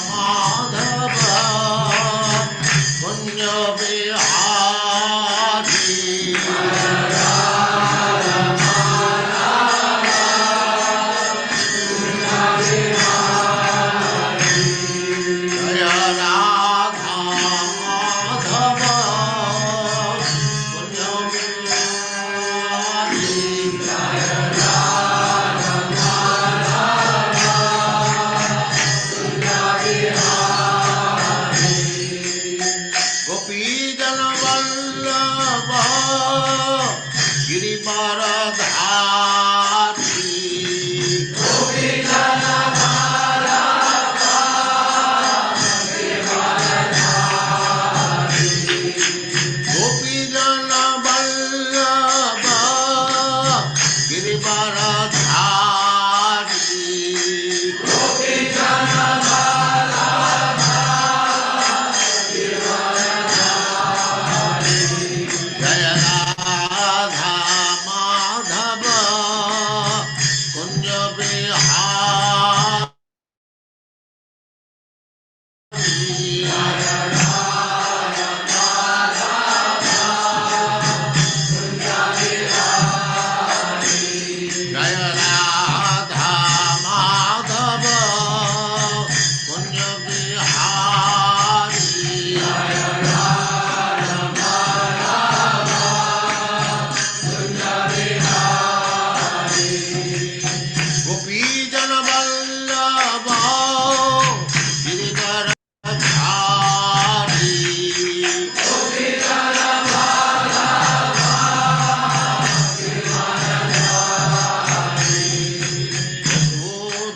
माधव कुंज बिहारी जय राधा माधव कुंज बिहारी गोपीजन वल्लभ गिरिवरधारी गोपीजन वल्लभ गिरिवरधारी जय राधा माधव कुंज बिहारी जय राधा माधव कुंज बिहारी गोपीजन वल्लभ गिरिवरधारी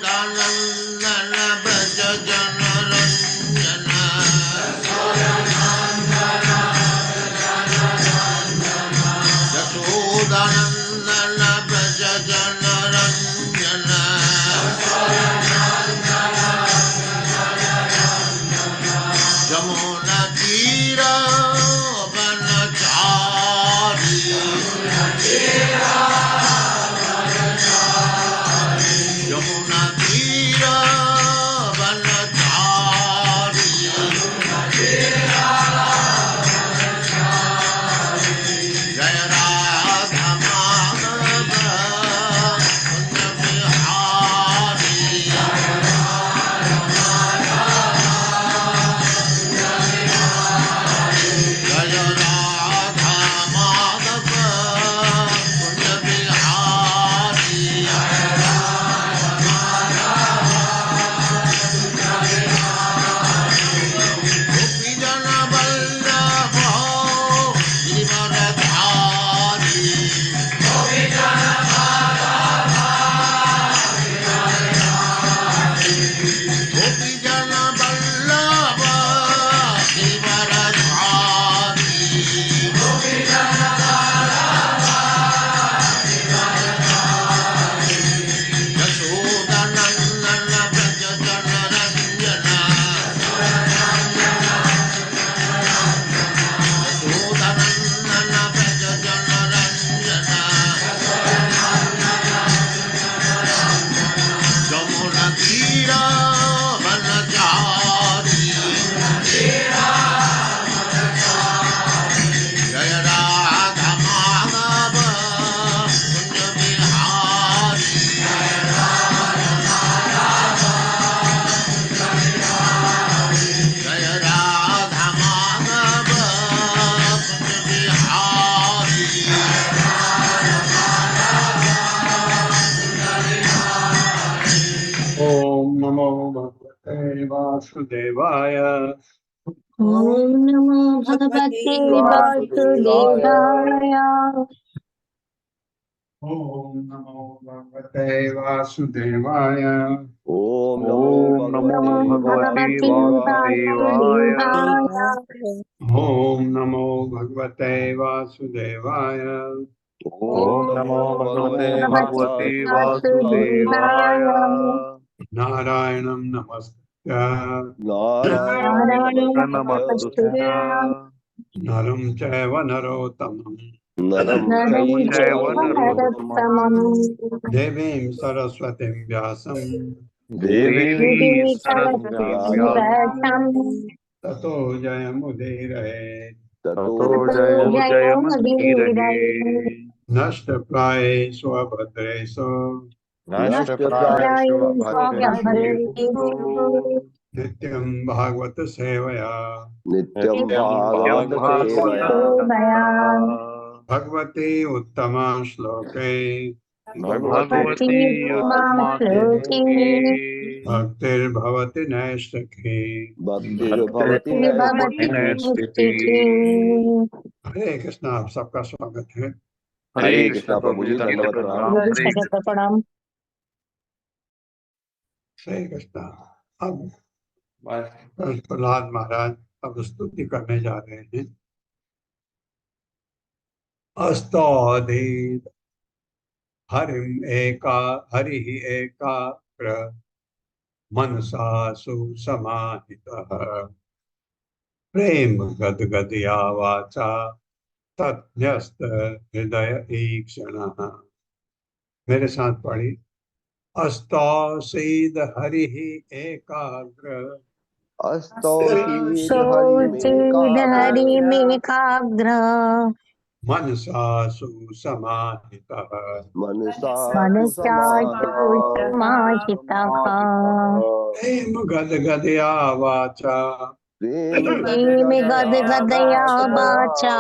यशोदानंदन व्रज जनरंजन यशोदानंदन व्रज जनरंजन जमुना तीर वनचारी यमुना तीर वनचारी जय राधा माधव कुंज बिहारी जय राधा माधव कुंज बिहारी गोपीजन वल्लभ गिरिवरधारी गोपीजन वल्लभ गिरिवरधारी यशोदानंदन व्रज जनरंजन यशोदानंदन व्रज जनरंजन जमुना तीर वनचारी जय राधा माधव कुंज बिहारी जय राधा माधव कुंज बिहारी ओम नमो भगवते वासुदेवाय। ओम नमो भगवते वासुदेवाय। ओम नमो भगवते वासुदेवाय। ओम ओम नमो भगवते वासुदेवाय। ओम नमो भगवते वासुदेवाय। ओम नमो भगवते वासुदेवाय। नारायणं नमस्कृत्य नारायणं नमस्कृत्य नरं चैव नरोत्तमं नरं नरं चैव चैव नरोत्तमं नरोत्तमं देवीं सरस्वतीं व्यासं देवी देवी सरस्वत्यां सरस्वतीं ततो जयमुदीरये ततो ततो जयमुदीरये जयमुदीरये नष्टप्रायेषु अभद्रेषु नष्टप्रायेषु नष्टप्रायेषु अभद्रेषु नित्यं भागवत सेवया नित्यं नित्यं भागवत सेवया सेवया भगवती उत्तमा श्लोके भगवती उत्तमा श्लोके भक्तिर्भवति नैष्ठिकी भक्तिर्भवति भक्तिर्भवति नैष्ठिकी। नैष्ठिकी। हरे कृष्ण। आप सबका स्वागत है। हरे कृष्णा प्रभु जी, दंडवत प्रणाम। गुरु जी का प्रणाम। हरे कृष्ण। अब प्रहलाद महाराज अब स्तुति करने जा रहे हैं। अस्तौधि हरिम एका हरि एकाग्र मनसा सुसमाहितः प्रेम गदगदया वाचा तज्ञस्त हृदय ईक्षणः। मेरे साथ पढ़ी। अस्तौसीद हरि एकाग्र अस्तौसीद सोचिद हरिमेकाग्र मनसा सुसमाहितः मनसा मनसा सुसमाहितः समाहितः प्रेम गदगदया वाचा प्रेम प्रेम गदगदया वाचा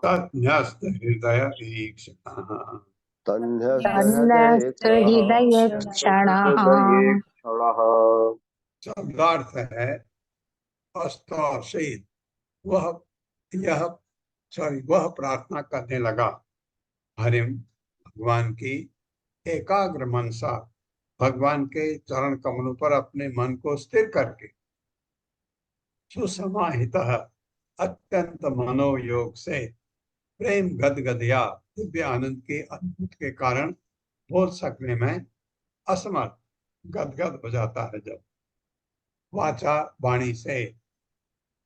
तज्ञस्त हृदय ईक्षणः। तन्यस्त हृदये तन्नस्त हृदय क्षणः। शब्दार्थ है अस्तौसीद। वह यह वह प्रार्थना करने लगा हरिम भगवान की एकाग्र मनसा भगवान के चरण कमलों पर अपने मन को स्थिर करके सुसमाहित अत्यंत मनोयोग से प्रेम गदगदया दिव्य आनंद के अद्भुत के कारण बोल सकने में असमर्थ गदगद हो जाता है जब वाचा वाणी से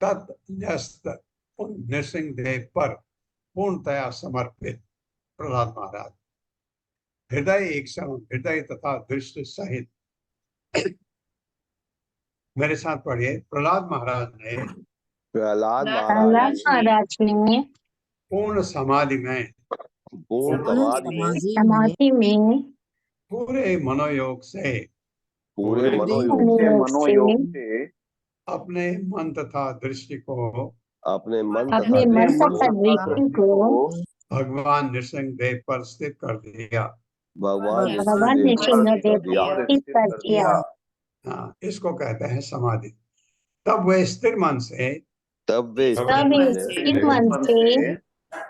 तत् उन नृसिंहदेव पर पूर्णतया समर्पित प्रहलाद महाराज हृदय एक क्षण हृदय तथा दृष्टि सहित। मेरे साथ पढ़िए। प्रहलाद महाराज ने प्रहलाद प्रहलाद महाराज ने पूर्ण समाधि में पूर्ण समाधि में पूरे मनोयोग से पूरे मनोयोग से अपने मन तथा दृष्टि को अपने मन अपने मन तथा दृष्टि को भगवान नृसिंहदेव पर स्थित कर दिया। भगवान भगवान नृसिंहदेव पर स्थित कर दिया। हाँ, इसको कहते हैं समाधि। तब वे स्थिर मन से तब वे तब स्थिर मन से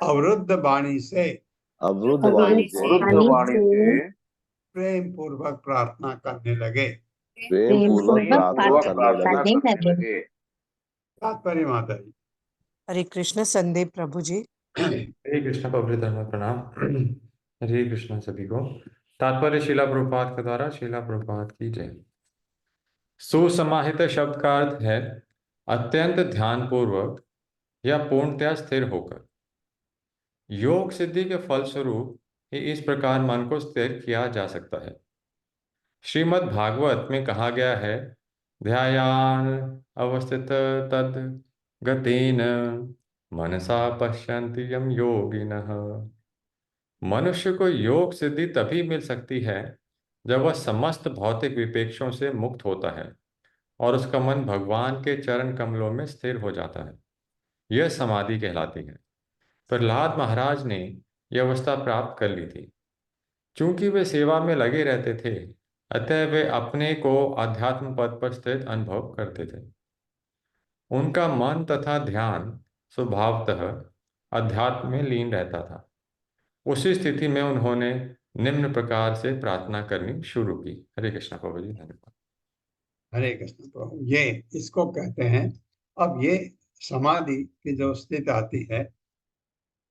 अवरुद्ध वाणी से अवरुद्ध वाणी से प्रेम पूर्वक प्रार्थना करने लगे। प्रेम पूर्वक प्रार्थना करने लगे। तात्पर्य माता जी। हरे कृष्ण संदीप प्रभु जी। हरे कृष्ण पवित्र धर्म प्रणाम। हरे कृष्ण सभी को। तात्पर्य शिला प्रभुपाद के द्वारा शिला प्रभुपाद की जय। सुसमाहित शब्द का अर्थ है अत्यंत ध्यान पूर्वक या पूर्णतया स्थिर होकर। योग सिद्धि के फलस्वरूप ही इस प्रकार मन को स्थिर किया जा सकता है। श्रीमद् भागवत में कहा गया है ध्यायान अवस्थित तद गतेन मनसा पश्यन्ति यम योगिनः। मनुष्य को योग सिद्धि तभी मिल सकती है जब वह समस्त भौतिक विपेक्षों से मुक्त होता है और उसका मन भगवान के चरण कमलों में स्थिर हो जाता है। यह समाधि कहलाती है। प्रहलाद महाराज ने यह अवस्था प्राप्त कर ली थी। चूंकि वे सेवा में लगे रहते थे, अतः वे अपने को अध्यात्म पद पर स्थित अनुभव करते थे। उनका मन तथा ध्यान स्वभावतः अध्यात्म में लीन रहता था। उसी स्थिति में उन्होंने निम्न प्रकार से प्रार्थना करनी शुरू की। हरे कृष्ण प्रभु जी, धन्यवाद। हरे कृष्ण प्रभु। ये इसको कहते हैं। अब ये समाधि की जो स्थिति आती है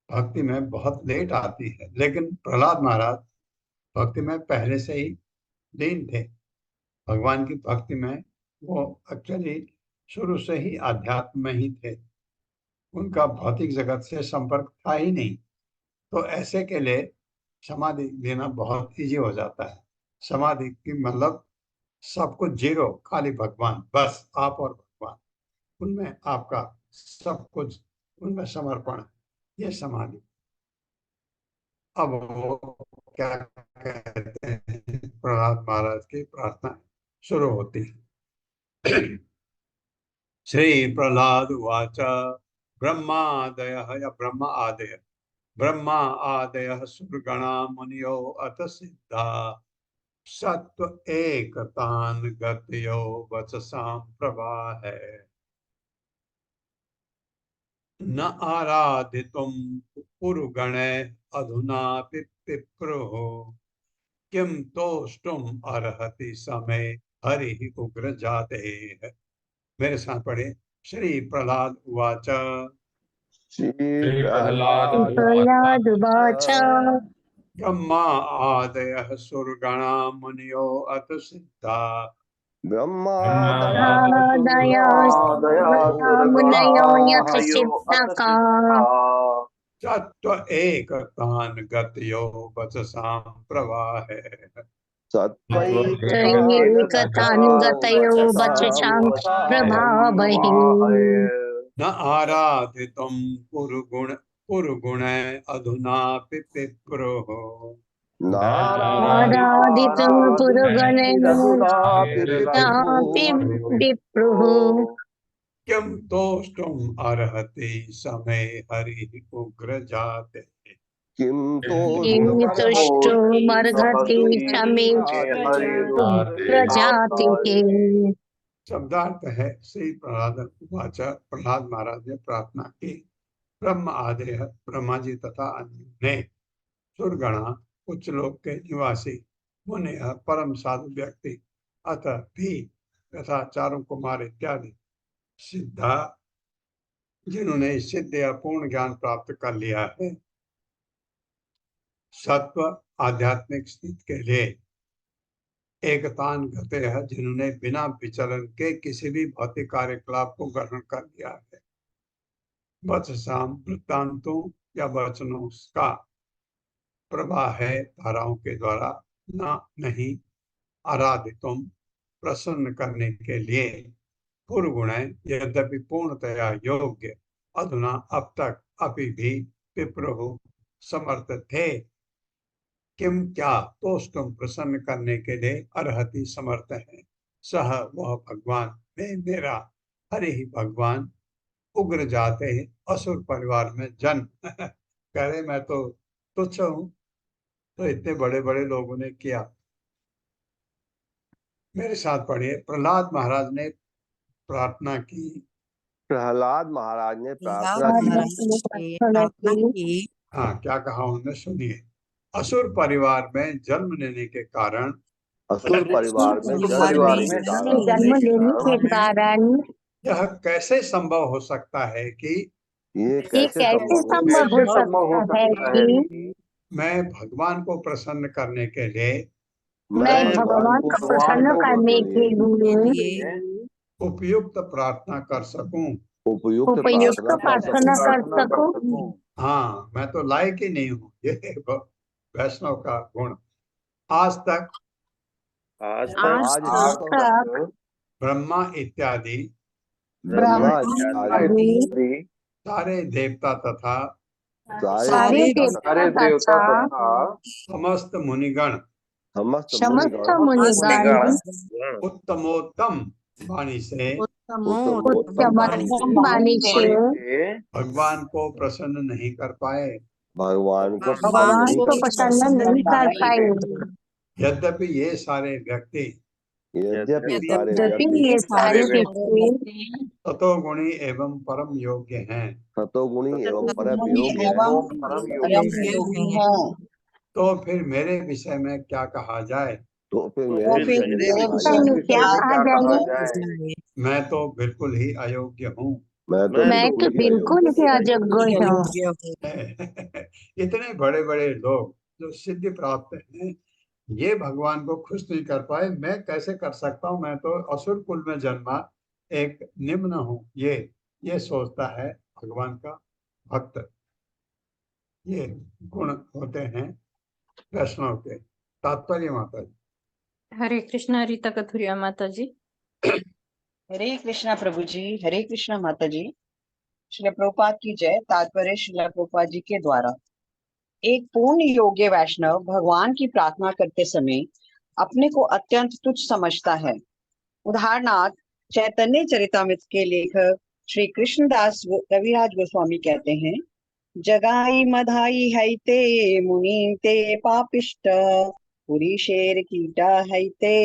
भक्ति में बहुत लेट आती है, लेकिन प्रहलाद महाराज भक्ति में पहले से ही लीन थे। भगवान की भक्ति में वो एक्चुअली शुरू से ही आध्यात्म में ही थे। उनका भौतिक जगत से संपर्क था ही नहीं। तो ऐसे के लिए समाधि लेना बहुत इजी हो जाता है। समाधि की मतलब सब कुछ जीरो, खाली भगवान, बस आप और भगवान, उनमें आपका सब कुछ, उनमें समर्पण है, ये समाधि। अब वो क्या कहते हैं, प्रहलाद महाराज की प्रार्थना शुरू होती है। श्री प्रहलाद उवाच ब्रह्मादय या ब्रह्म आदय, ब्रह्मा आदय सुरगणा मुनियो अथ सिद्धा सत्व एकतान गतयो वचसां प्रवाहे न आराधितुं पुरुगणे अधुना पिप्रुः किम तोष्टुम अर्हति समय हरि उग्र जाते। मेरे साथ पढ़े। श्री प्रहलाद उवाच श्री श्री प्रहलाद प्रहलाद उवाच प्रह्लादुवाच ब्रह्मा आदयः सुरगणा मुनियो अथ सिद्धा आदय मुनयो यथ सिद्धका सत्व एकतान गतयो वचसां प्रवाहे त्वयैकतानुगतयो वचसां प्रभावहि न आराधितुं पुरुगुण अधुना पिप्रुः आराधितुं पुरुगणेन चापि विप्रुः किम तोष्टुम अर्हति समय हरि उग्र जाते। किम किं तुष्टुमर्हति समे प्रजातिः। शब्दार्थ है श्री प्रहलाद उवाच, प्रहलाद महाराज ने प्रार्थना की। ब्रह्म आदि ब्रह्मा जी तथा अन्य ने, सुरगणा उच्च लोक के निवासी, मुनि परम साधु व्यक्ति, अतः भी तथा चारों कुमार इत्यादि सिद्धा, जिन्होंने सिद्ध या पूर्ण ज्ञान प्राप्त कर लिया है, सत्व आध्यात्मिक स्थिति के लिए, एकतान गते है, जिन्होंने बिना विचलन के किसी भी भौतिक कार्यकलाप को ग्रहण कर लिया है, वचसाम वृत्तांतों या वचनों का प्रवाह है, धाराओं के द्वारा, न नहीं आराधितुम प्रसन्न करने के लिए, पुरगुण यद्यपि पूर्णतया योग्य, अधुना अब तक अभी भी विप्रहु समर्थ थे, किम क्या तोष्टुम प्रसन्न करने के लिए अर्हति समर्थ है, सह वह भगवान में मेरा, हरि ही भगवान, उग्र जाते हैं, असुर परिवार में जन्म। कह रहे मैं तो तुच्छ हूँ, तो इतने बड़े बड़े लोगों ने किया। मेरे साथ पढ़िए। प्रहलाद महाराज ने प्रार्थना की। प्रहलाद महाराज ने प्रहलाद प्रार्थना की। महाराज ने प्रार्थना की। हाँ, क्या कहा उन्होंने, सुनिए। असुर परिवार में जन्म लेने के कारण, असुर परिवार में परिवार में जन्म लेने के कारण यह कैसे संभव हो सकता है कि ये ये कैसे कैसे संभव संभव हो सकता है कि मैं भगवान को प्रसन्न करने के लिए मैं भगवान को प्रसन्न करने के लिए उपयुक्त प्रार्थना कर सकूं। उपयुक्त उपयुक्त प्रार्थना कर प्रार्थना कर सकूं। हाँ, मैं तो लायक ही नहीं हूँ, ये वैष्णव का गुण। आज तक आज आज तक ब्रह्मा इत्यादि ब्रह्मा आदि सारे देवता तथा सारे देवता तथा समस्त मुनिगण समस्त समस्त मुनिगण मुनिगण उत्तमोत्तम वाणी से उत्तम वाणी से भगवान को प्रसन्न नहीं कर पाए। भगवान को भगवान को प्रसन्न प्रसन्न नहीं कर पाए। यद्यपि ये सारे व्यक्ति यद्यपि सारे यद्यपि व्यक्ति ये सारे व्यक्ति तत्वगुणी एवं परम योग्य हैं, सतोगुणी एवं परम योग्य है, तो फिर मेरे विषय में क्या कहा जाए। तो फिर मेरे विषय में क्या कहा जाए। मैं तो बिल्कुल ही अयोग्य हूँ। मैं मैं तो बिल्कुल ही अयोग्य हूँ। इतने बड़े बड़े लोग जो सिद्धि प्राप्त हैं, ये भगवान को खुश नहीं कर पाए, मैं कैसे कर सकता हूँ, मैं तो असुर कुल में जन्मा एक निम्न हूँ। ये सोचता है भगवान का भक्त। ये गुण होते हैं वैष्णव के। तात्पर्य माता जी। हरे कृष्णा रीता कथुरिया माता जी। हरे कृष्णा प्रभु जी, हरे कृष्णा माता जी। श्रील प्रभुपाद की जय। तात्पर्य श्रील प्रभुपाद जी के द्वारा। एक पूर्ण योग्य वैष्णव भगवान की प्रार्थना करते समय अपने को अत्यंत तुच्छ समझता है। उदाहरणार्थ चैतन्य चरितामृत के लेखक श्री कृष्णदास कविराज गोस्वामी कहते हैं, जगाई मधाई हैते मुनि ते पापिष्ट, पुरी शेर कीटा हैते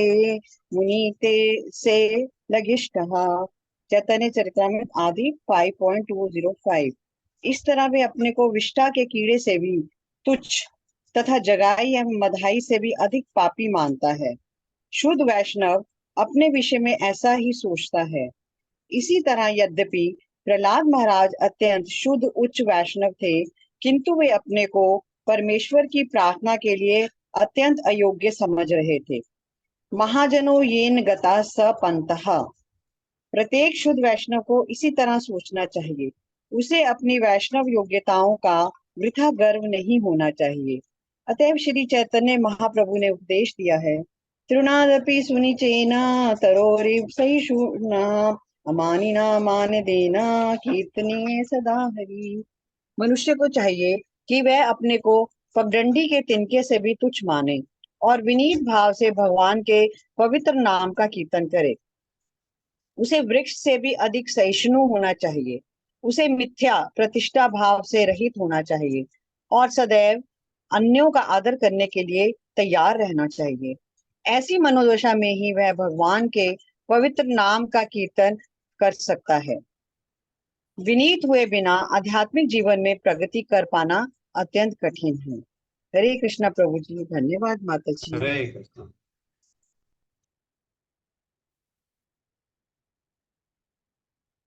मुनि ते से लगिष्ट। चैतन्य चरितामृत आदि 5.205। इस तरह वे अपने को विष्टा के कीड़े से भी तुच्छ तथा जगाई एवं मधाई से भी अधिक पापी मानता है। शुद्ध वैष्णव अपने विषय में ऐसा ही सोचता है। इसी तरह यद्यपि प्रहलाद महाराज अत्यंत शुद्ध उच्च वैष्णव थे, किंतु वे अपने को परमेश्वर की प्रार्थना के लिए अत्यंत अयोग्य समझ रहे थे। महाजनो येन गता स पंतः। प्रत्येक शुद्ध वैष्णव को इसी तरह सोचना चाहिए। उसे अपनी वैष्णव योग्यताओं का वृथा गर्व नहीं होना चाहिए। अतएव श्री चैतन्य महाप्रभु ने उपदेश दिया है, तृणादपि सुनिचेना तरोरिव सहिष्णुना अमानिना मान देना कीर्तनीय सदा हरि। मनुष्य को चाहिए कि वह अपने को पगडंडी के तिनके से भी तुच्छ माने और विनीत भाव से भगवान के पवित्र नाम का कीर्तन करे। उसे वृक्ष से भी अधिक सहिष्णु होना चाहिए। उसे मिथ्या प्रतिष्ठा भाव से रहित होना चाहिए और सदैव अन्यों का आदर करने के लिए तैयार रहना चाहिए। ऐसी मनोदशा में ही वह भगवान के पवित्र नाम का कीर्तन कर सकता है। विनीत हुए बिना आध्यात्मिक जीवन में प्रगति कर पाना अत्यंत कठिन है। हरे कृष्णा प्रभु जी। धन्यवाद माता जी। हरे कृष्ण।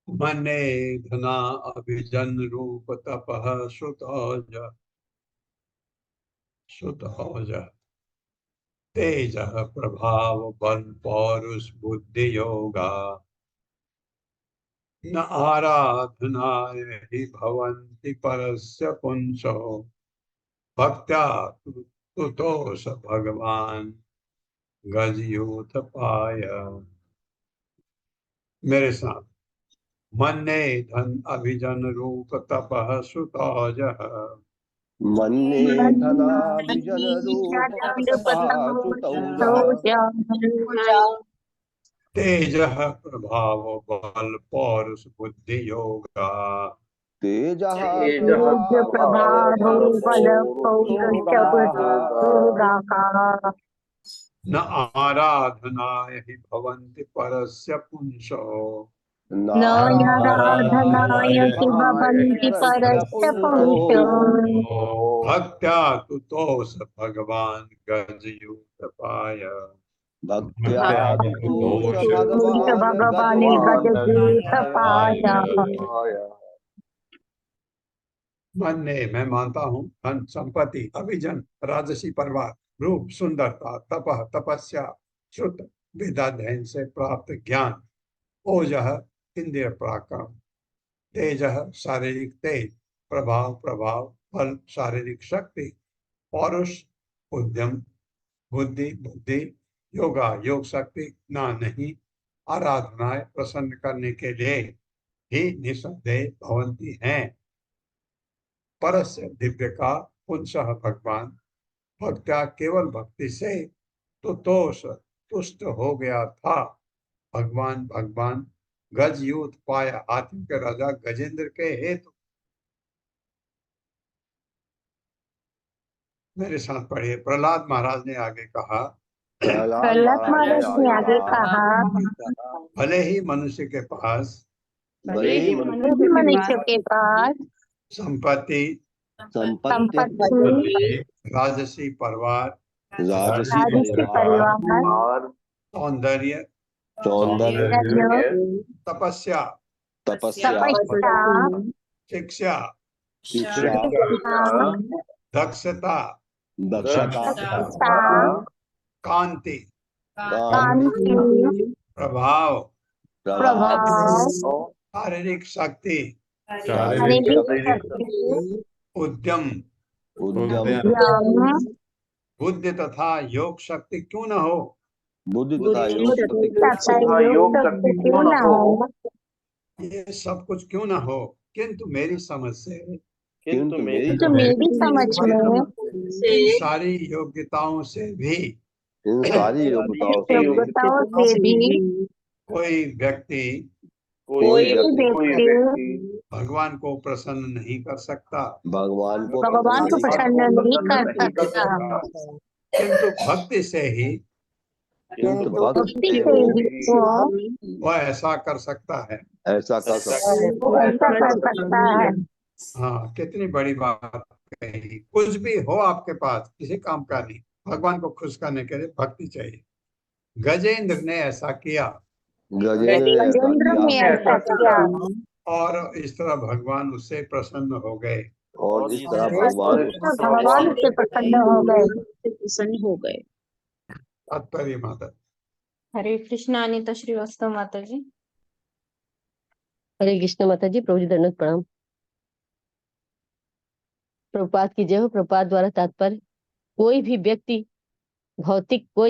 मने धना अभिजन रूप तपः सुतौज तेज प्रभाव बल पौरुष बुद्धि योगा न आराधनाय हि भवन्ति परस्य पुंसो भक्त्या तुतोष भगवान गजयूथ पाय। मेरे साथ, मन्ने धन अभिजन रूप तपः सुतौज मन्ये धनाभिजन रूप तपः सुतौजः तेज प्रभाव बल पौरुष बुद्धि योगा तेजः प्रभावो बल पौरुष योगाः न आराधनाय हि भवन्ति परस्य पुंसो न आराधनाय हि भवन्ति परस्य पुंसो भक्त्या तुतोष भगवान गजयूथ पाय। भक्त्या तुतोष भगवान गजयूथ पाय। मन्ने मैं मानता हूँ, धन संपत्ति अभिजन राजसी परिवार रूप सुंदरता तपः तपस्या श्रुत वेदाध्ययन से प्राप्त ज्ञान ओजः इंद्रिय पराक्रम तेजः शारीरिक तेज प्रभाव बल शारीरिक शक्ति पौरुष उद्यम बुद्धि योगा योग शक्ति ना नहीं आराधनाएं प्रसन्न करने के लिए ही निसंदेह भवंती हैं। परस्य दिव्य का पुंसः भगवान भक्त्या केवल भक्ति से तुतोष तुष्ट हो गया था। भगवान गज यूथ पाया हाथी के राजा गजेंद्र के हेतु। मेरे साथ पढ़िए। प्रहलाद महाराज ने आगे कहा, प्रहलाद महाराज ने आगे कहा, भले ही मनुष्य के पास मनुष्य के पास संपत्ति राजसी परिवार सौंदर्य तपस्या शिक्षा दक्षता कांति प्रभाव शारीरिक शक्ति उद्यम बुद्धि तथा योग शक्ति क्यों न हो, बुद्धि तथा योग बुद्धि शक्ति तथा के योग शक्ति क्यों ना हो, ये सब कुछ क्यों ना हो, किंतु मेरी समझ से किंतु मेरी तो मेरी समझ में इन सारी योग्यताओं से भी इन सारी योग्यताओं से भी योग्यताओं से भी कोई व्यक्ति कोई व्यक्ति व्यक्ति भगवान को प्रसन्न नहीं कर सकता, भगवान को भगवान को प्रसन्न नहीं कर सकता, किंतु भक्ति से ही किंतु भक्ति भक्ति से ही वह ऐसा कर सकता है। ऐसा कर सकता है। वो ऐसा कर सकता है। हाँ, कितनी बड़ी बात कही। कुछ भी हो आपके पास, किसी काम का नहीं, भगवान को खुश करने के लिए भक्ति चाहिए। गजेंद्र ने ऐसा किया गजेंद्र ने ऐसा किया और इस तरह भगवान उससे प्रसन्न हो गए। और इस तरह भगवान भगवान से प्रसन्न हो गए। तात्पर्य माता। हरे कृष्णा अनिता श्रीवास्तव माता जी। हरे कृष्ण माता जी, प्रभु जी दंडवत प्रणाम। प्रभुपाद की जय हो। प्रभुपाद द्वारा तात्पर्य, कोई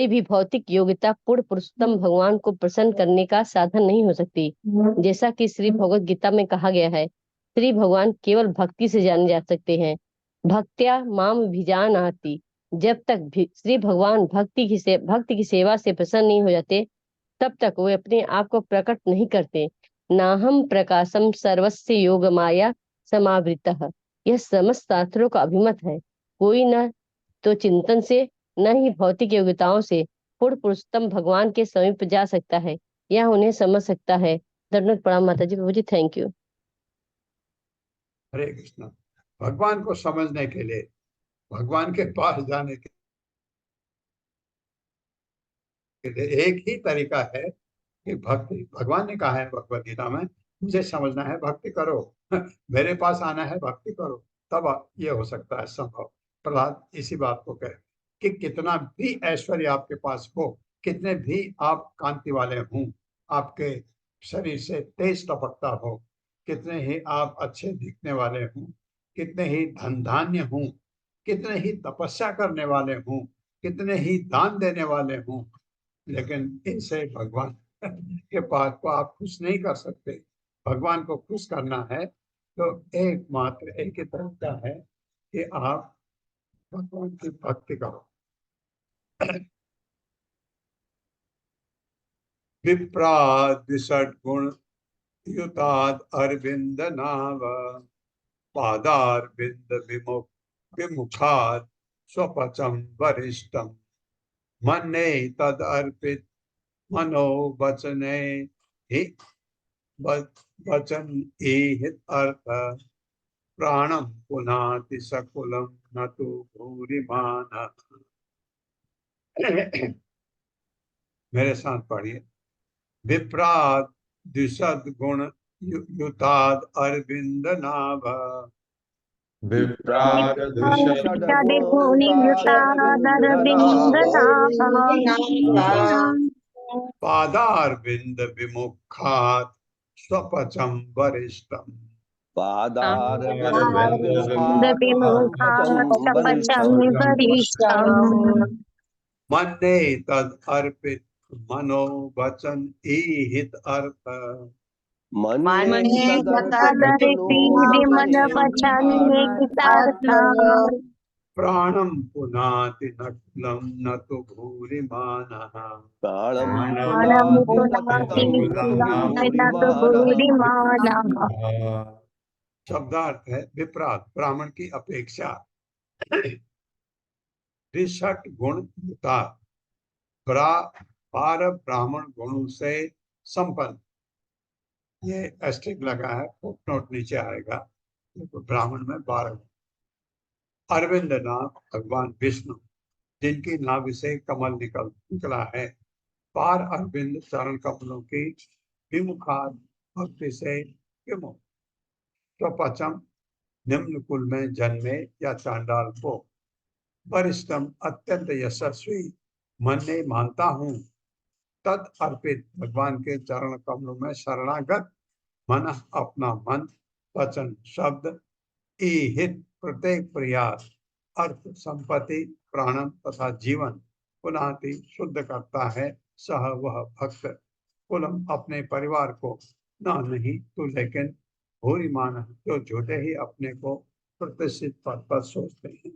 भी भौतिक योग्यता पूर्ण पुरुषोत्तम भगवान को प्रसन्न करने का साधन नहीं हो सकती। जैसा कि श्री भगवत गीता में कहा गया है, श्री भगवान केवल भक्ति से जाने जा सकते हैं। भक्त्या माम विजान आती। जब तक भी श्री भगवान भक्ति की सेवा से प्रसन्न नहीं हो जाते, तब तक वे अपने आप को प्रकट नहीं करते। नाहम प्रकाशम सर्वस्य योग माया समावृतः। यह समस्त शास्त्रों का अभिमत है। कोई न तो चिंतन से, न ही भौतिक योग्यताओं से पूर्ण पुरुषोत्तम भगवान के समीप जा सकता है या उन्हें समझ सकता है। दंडवत प्रणाम माता जी। प्रभु जी थैंक यू। हरे कृष्ण। भगवान को समझने के लिए, भगवान के पास जाने के लिए एक ही तरीका है कि भक्ति। भगवान ने कहा है भगवद गीता में, मुझे समझना है भक्ति करो, मेरे पास आना है भक्ति करो, तब ये हो सकता है संभव। प्रहलाद इसी बात को कहे कि कितना भी ऐश्वर्य आपके पास हो, कितने भी आप कांति वाले हों, आपके शरीर से तेज टपकता हो, कितने ही आप अच्छे दिखने वाले हों, कितने ही धन धान्य हों, कितने ही तपस्या करने वाले हों, कितने ही दान देने वाले हों, लेकिन इनसे भगवान के पास को आप खुश नहीं कर सकते। भगवान को खुश करना है तो एकमात्र एक ही तरीका है कि आप भगवान की भक्ति करो। विप्राद षड्गुण युताद अरविंद नाव पादार बिंद विमुखाद स्वपचम वरिष्ठम मन्ने तद अर्पित मनो वचने ही वचन हित अर्थ प्राणम पुनाति सकुलम न तो भूरिमान। मेरे साथ पढ़िए। विप्राद द्विशद गुण युताद अरविंद नाभ विप्राट द्विषद पादारविंद विमुखात स्वपचम वरिष्ठम पादार मन्ने तद अर्पित मनो वचन हित अर्थ प्राणम पुनाति नकुलम न तो भूरिमानः शब्दार्थ है विप्रात, ब्राह्मण की अपेक्षा। त्रिषट गुण युता, बारह ब्राह्मण गुणों से संपन्न। ये एस्ट्रिक लगा है, फुटनोट नीचे आएगा। तो ब्राह्मण में 12 गुण। अरविंद नाम भगवान विष्णु, जिनकी नाभि से कमल निकला है। पार अरविंद चरण कमलों की विमुखाद भक्ति से विमुख। स्वपचम निम्न कुल में जन्मे या चांडाल को। वरिष्ठम अत्यंत यशस्वी, मन ने मानता हूँ। तद अर्पित भगवान के चरण कमलों में शरणागत। मन अपना मन, वचन शब्द, हित प्रत्येक प्रयास, अर्थ संपत्ति प्राणम तथा जीवन पुनाति शुद्ध करता है सह वह भक्त कुलम अपने परिवार को ना नहीं तो लेकिन भूरिमान जो झूठे ही अपने को प्रतिष्ठित पद पर सोचते हैं।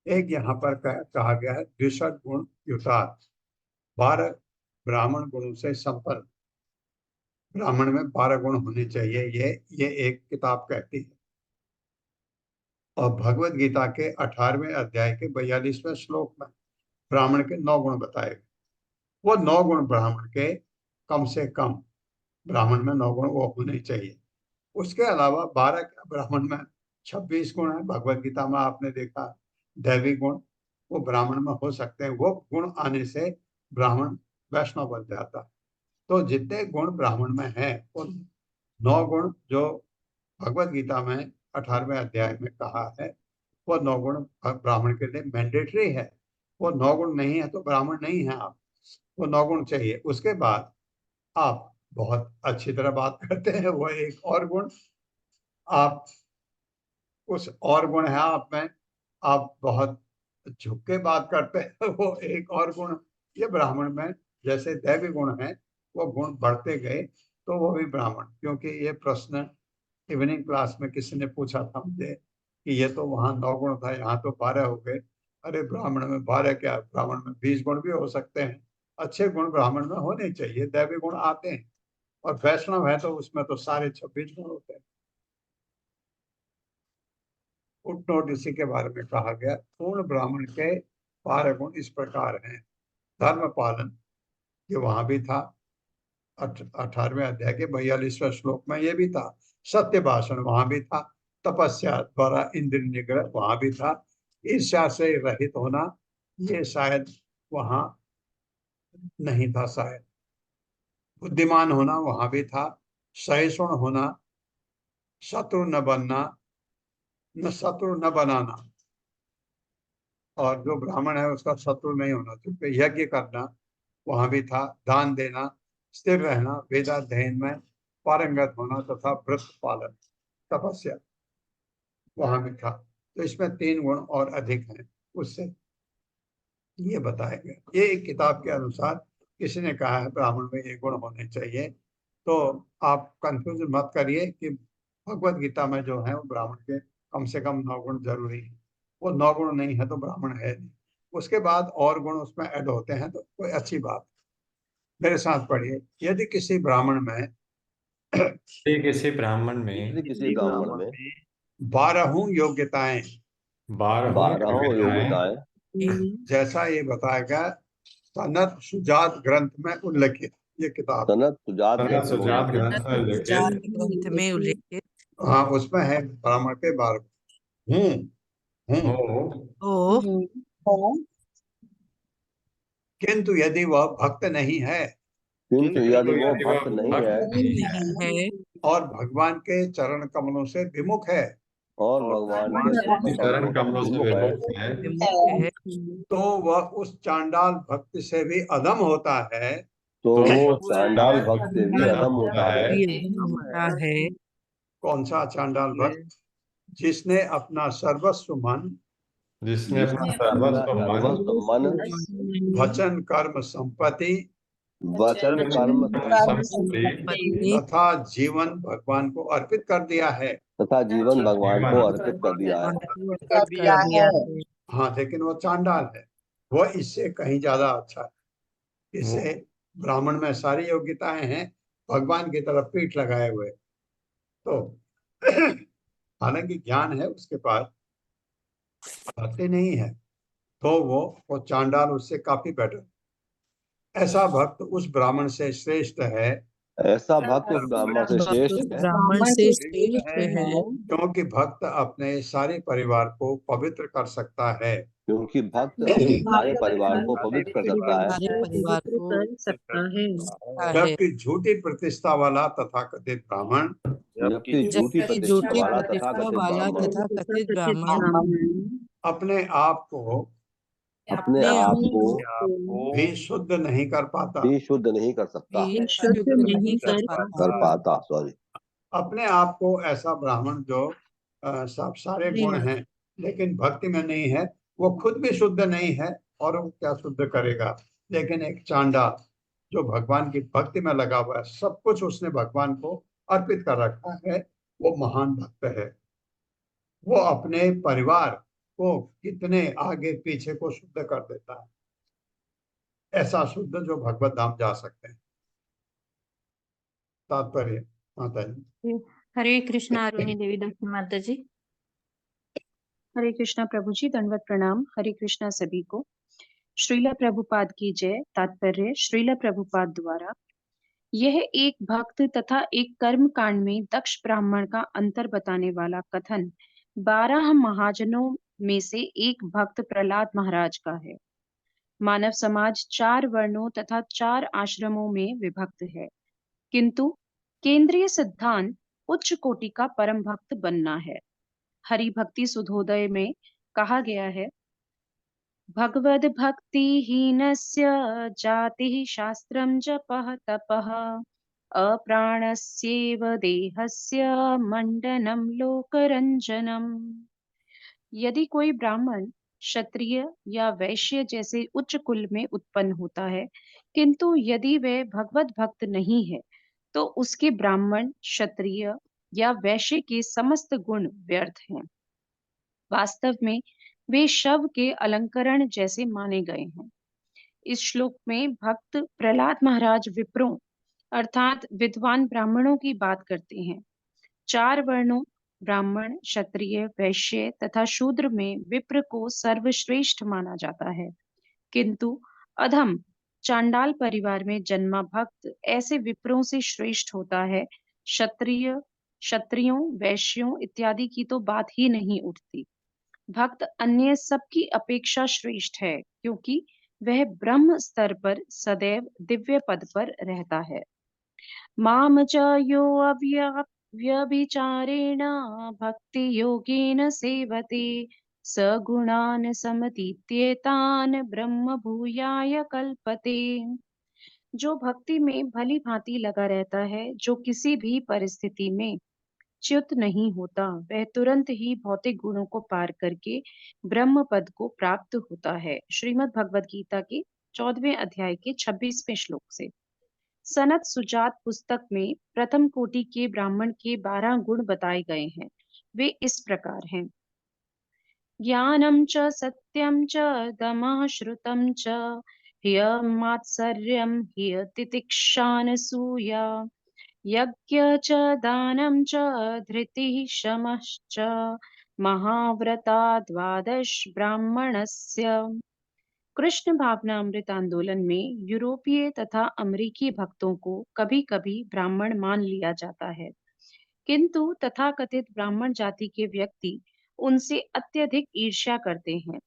एक यहाँ पर कहा गया है 62 गुण युतात्, 12 ब्राह्मण गुणों से संपन्न। ब्राह्मण में 12 गुण होने चाहिए, ये एक किताब कहती है। और भगवत गीता के 18वें अध्याय के 42वें श्लोक में ब्राह्मण के 9 गुण बताए गए। वो 9 गुण ब्राह्मण के कम से कम, ब्राह्मण में 9 गुण वो होने चाहिए। उसके अलावा 12 ब्राह्मण में 26 गुण है। भगवत गीता में आपने देखा दैवी गुण वो ब्राह्मण में हो सकते हैं। वो गुण आने से ब्राह्मण वैष्णव बन जाता है। तो जितने गुण ब्राह्मण में है वो 9 गुण जो भगवत गीता में 18वें अध्याय में कहा है, वो 9 गुण ब्राह्मण के लिए मैंडेटरी है। वो 9 गुण नहीं है तो ब्राह्मण नहीं है आप, वो 9 गुण चाहिए। उसके बाद आप बहुत अच्छी तरह बात करते हैं, वो एक और गुण, आप उस और गुण है आप में, आप बहुत झुक के बात करते हैं, वो एक और गुण। ये ब्राह्मण में जैसे दैवी गुण है वो गुण बढ़ते गए तो वो भी ब्राह्मण। क्योंकि ये प्रश्न इवनिंग क्लास में किसी ने पूछा था मुझे कि ये तो वहां 9 गुण था, यहाँ तो 12 हो गए। अरे ब्राह्मण में 12 क्या, ब्राह्मण में 20 गुण भी हो सकते हैं। अच्छे गुण ब्राह्मण में होने चाहिए, दैवी गुण आते हैं। और वैष्णव है तो उसमें तो सारे 26 गुण होते हैं। फुटनोट इसी के बारे में कहा गया। पूर्ण ब्राह्मण के 12 गुण इस प्रकार हैं। धर्म पालन, ये वहां भी था 18वें अध्याय के 42वें श्लोक में, ये भी था। सत्य भाषण वहां भी था। तपस्या द्वारा इंद्रिय निग्रह वहां भी था। ईर्ष्या से रहित होना ये शायद वहां नहीं था। शायद बुद्धिमान होना वहां भी था। सहिष्णु होना, शत्रु न बनना, न शत्रु न बनाना, और जो ब्राह्मण है उसका शत्रु नहीं होना चाहिए। यज्ञ करना वहां भी था। दान देना, स्थिर रहना, वेदाध्ययन में पारंगत होना तथा व्रत पालन, तपस्या वहां भी था। तो इसमें 3 गुण और अधिक हैं उससे ये बताया गया। ये एक किताब के अनुसार किसी ने कहा है ब्राह्मण में ये गुण होने चाहिए। तो आप कंफ्यूज मत करिए कि भगवत गीता में जो है वो ब्राह्मण के कम से कम 9 गुण जरूरी है। वो 9 गुण नहीं है तो ब्राह्मण है नहीं। उसके बाद और गुण उसमें ऐड होते हैं तो कोई अच्छी बात। मेरे साथ पढ़िए। यदि किसी ब्राह्मण में किसी ब्राह्मण में यदि किसी ब्राह्मण में 12 योग्यताएं 12 योग्यताएं जैसा ये बताया गया सनत सुजात ग्रंथ में उल्लेखित, ये किताब सनत सुजात ग्रंथ में सुजात उल्लेखित ग्रंथ में उल्लेखित ग्रंथ में उल्लेखित हाँ उसमें है ब्राह्मण के 12 हूँ। हो हो किंतु यदि वह भक्त नहीं है किंतु यदि वो यदि वह भक्त नहीं है नहीं है और भगवान के चरण कमलों से विमुख है और भगवान के चरण चरण कमलों से विमुख है, विमुख है, विमुख है तो वह उस चांडाल भक्त से भी अधम होता है। तो तो वो वो चांडाल चांडाल भक्त से भी भक्त अधम होता है। होता है कौन सा चांडाल भक्त? जिसने अपना सर्वस्व मन, जिसने अपना अपना सर्वस्व मन सर्वस्व मन, वचन, कर्म, संपत्ति वचन, कर्म, संपत्ति तथा जीवन भगवान को अर्पित कर दिया है। तथा जीवन भगवान को अर्पित कर दिया है। कर दिया है। हाँ लेकिन वो चांडाल है। वो इससे कहीं ज्यादा अच्छा है। इससे ब्राह्मण में सारी योग्यताएं हैं, भगवान की तरफ पीठ लगाए हुए। तो हालांकि ज्ञान है उसके पास, भक्ति नहीं है, तो वो चांडाल उससे काफी बेटर। ऐसा भक्त उस ब्राह्मण से श्रेष्ठ है ऐसा भक्त उस ब्राह्मण से श्रेष्ठ है ब्राह्मण से श्रेष्ठ है क्योंकि भक्त अपने सारे परिवार को पवित्र कर सकता है। क्योंकि भक्त अपने सारे परिवार को पवित्र कर सकता है। सारे परिवार को कर सकता है। जबकि झूठी प्रतिष्ठा वाला तथाकथित ब्राह्मण जबकि झूठी जबकि प्रतिष्ठा झूठी वाला प्रतिष्ठा तथाकथित वाला ब्राह्मण तथाकथित ब्राह्मण अपने आप को अपने आप को भी शुद्ध नहीं कर पाता। भी शुद्ध नहीं कर सकता, भी शुद्ध नहीं कर पाता। सॉरी। अपने आप को ऐसा ब्राह्मण जो सब सारे गुण हैं लेकिन भक्ति में नहीं है, वो खुद भी शुद्ध नहीं है और वो क्या शुद्ध करेगा। लेकिन एक चांडाल जो भगवान की भक्ति में लगा हुआ है, सब कुछ उसने भगवान को अर्पित कर रखा है, वो महान भक्त है। वो अपने परिवार को कितने आगे पीछे को शुद्ध कर देता है, ऐसा शुद्ध जो भगवत धाम जा सकते हैं। तात्पर्य माता जी। हरे कृष्णा अरुणी देवी दक्षिण माता जी। हरे कृष्णा प्रभु जी, दंडवत प्रणाम। हरे कृष्णा सभी को। श्रीला प्रभुपाद की जय। तात्पर्य श्रीला प्रभुपाद द्वारा यह एक भक्त तथा एक कर्म कांड में दक्ष ब्राह्मण का अंतर बताने वाला कथन 12 महाजनों में से एक भक्त प्रहलाद महाराज का है। मानव समाज 4 वर्णों तथा 4 आश्रमों में विभक्त है, किंतु केंद्रीय सिद्धांत उच्च कोटि का परम भक्त बनना है। हरि भक्ति सुधोदय में कहा गया है, भगवद भक्ति हीनस्य जातिः शास्त्रं जपः तपः अप्राणस्येव देहस्य मंडनम लोकरंजनम। यदि कोई ब्राह्मण क्षत्रिय या वैश्य जैसे उच्च कुल में उत्पन्न होता है, किंतु यदि वह भगवत भक्त नहीं है, तो उसके ब्राह्मण, क्षत्रिय या वैश्य के समस्त गुण व्यर्थ हैं। वास्तव में वे शव के अलंकरण जैसे माने गए हैं। इस श्लोक में भक्त प्रहलाद महाराज विप्रों अर्थात विद्वान ब्राह्मणों की बात करते हैं। 4 वर्णों ब्राह्मण, क्षत्रिय, वैश्य तथा शूद्र में विप्र को सर्वश्रेष्ठ माना जाता है, किंतु अधम चांडाल परिवार में जन्मा भक्त ऐसे विप्रों से श्रेष्ठ होता है। क्षत्रियों, वैश्यों इत्यादि की तो बात ही नहीं उठती। भक्त अन्य सबकी अपेक्षा श्रेष्ठ है, क्योंकि वह ब्रह्म स्तर पर सदैव दिव्य पद पर रहता है। माम च यो व्यभिचारेण भक्ति योगेन सेवते सगुणान् समतीत्येतान् ब्रह्म भूयाय कल्पते। जो भक्ति में भली भांति लगा रहता है, जो किसी भी परिस्थिति में च्युत नहीं होता, वह तुरंत ही भौतिक गुणों को पार करके ब्रह्म पद को प्राप्त होता है। श्रीमद् भगवद गीता के 14वें अध्याय के 26वें श्लोक से। सनत सुजात पुस्तक में प्रथम कोटि के ब्राह्मण के 12 गुण बताए गए हैं। वे इस प्रकार हैं, ज्ञानम च सत्यम च दमः श्रुतम च ह्यमात्सर्यं ह्यतितिक्षानसूया यज्ञ च दानं च धृतिः शमश्च महाव्रता द्वादश ब्राह्मणस्य। कृष्ण भावनामृत आंदोलन में यूरोपीय तथा अमेरिकी भक्तों को कभी कभी ब्राह्मण मान लिया जाता है, किंतु तथाकथित ब्राह्मण जाति के व्यक्ति उनसे अत्यधिक ईर्ष्या करते हैं।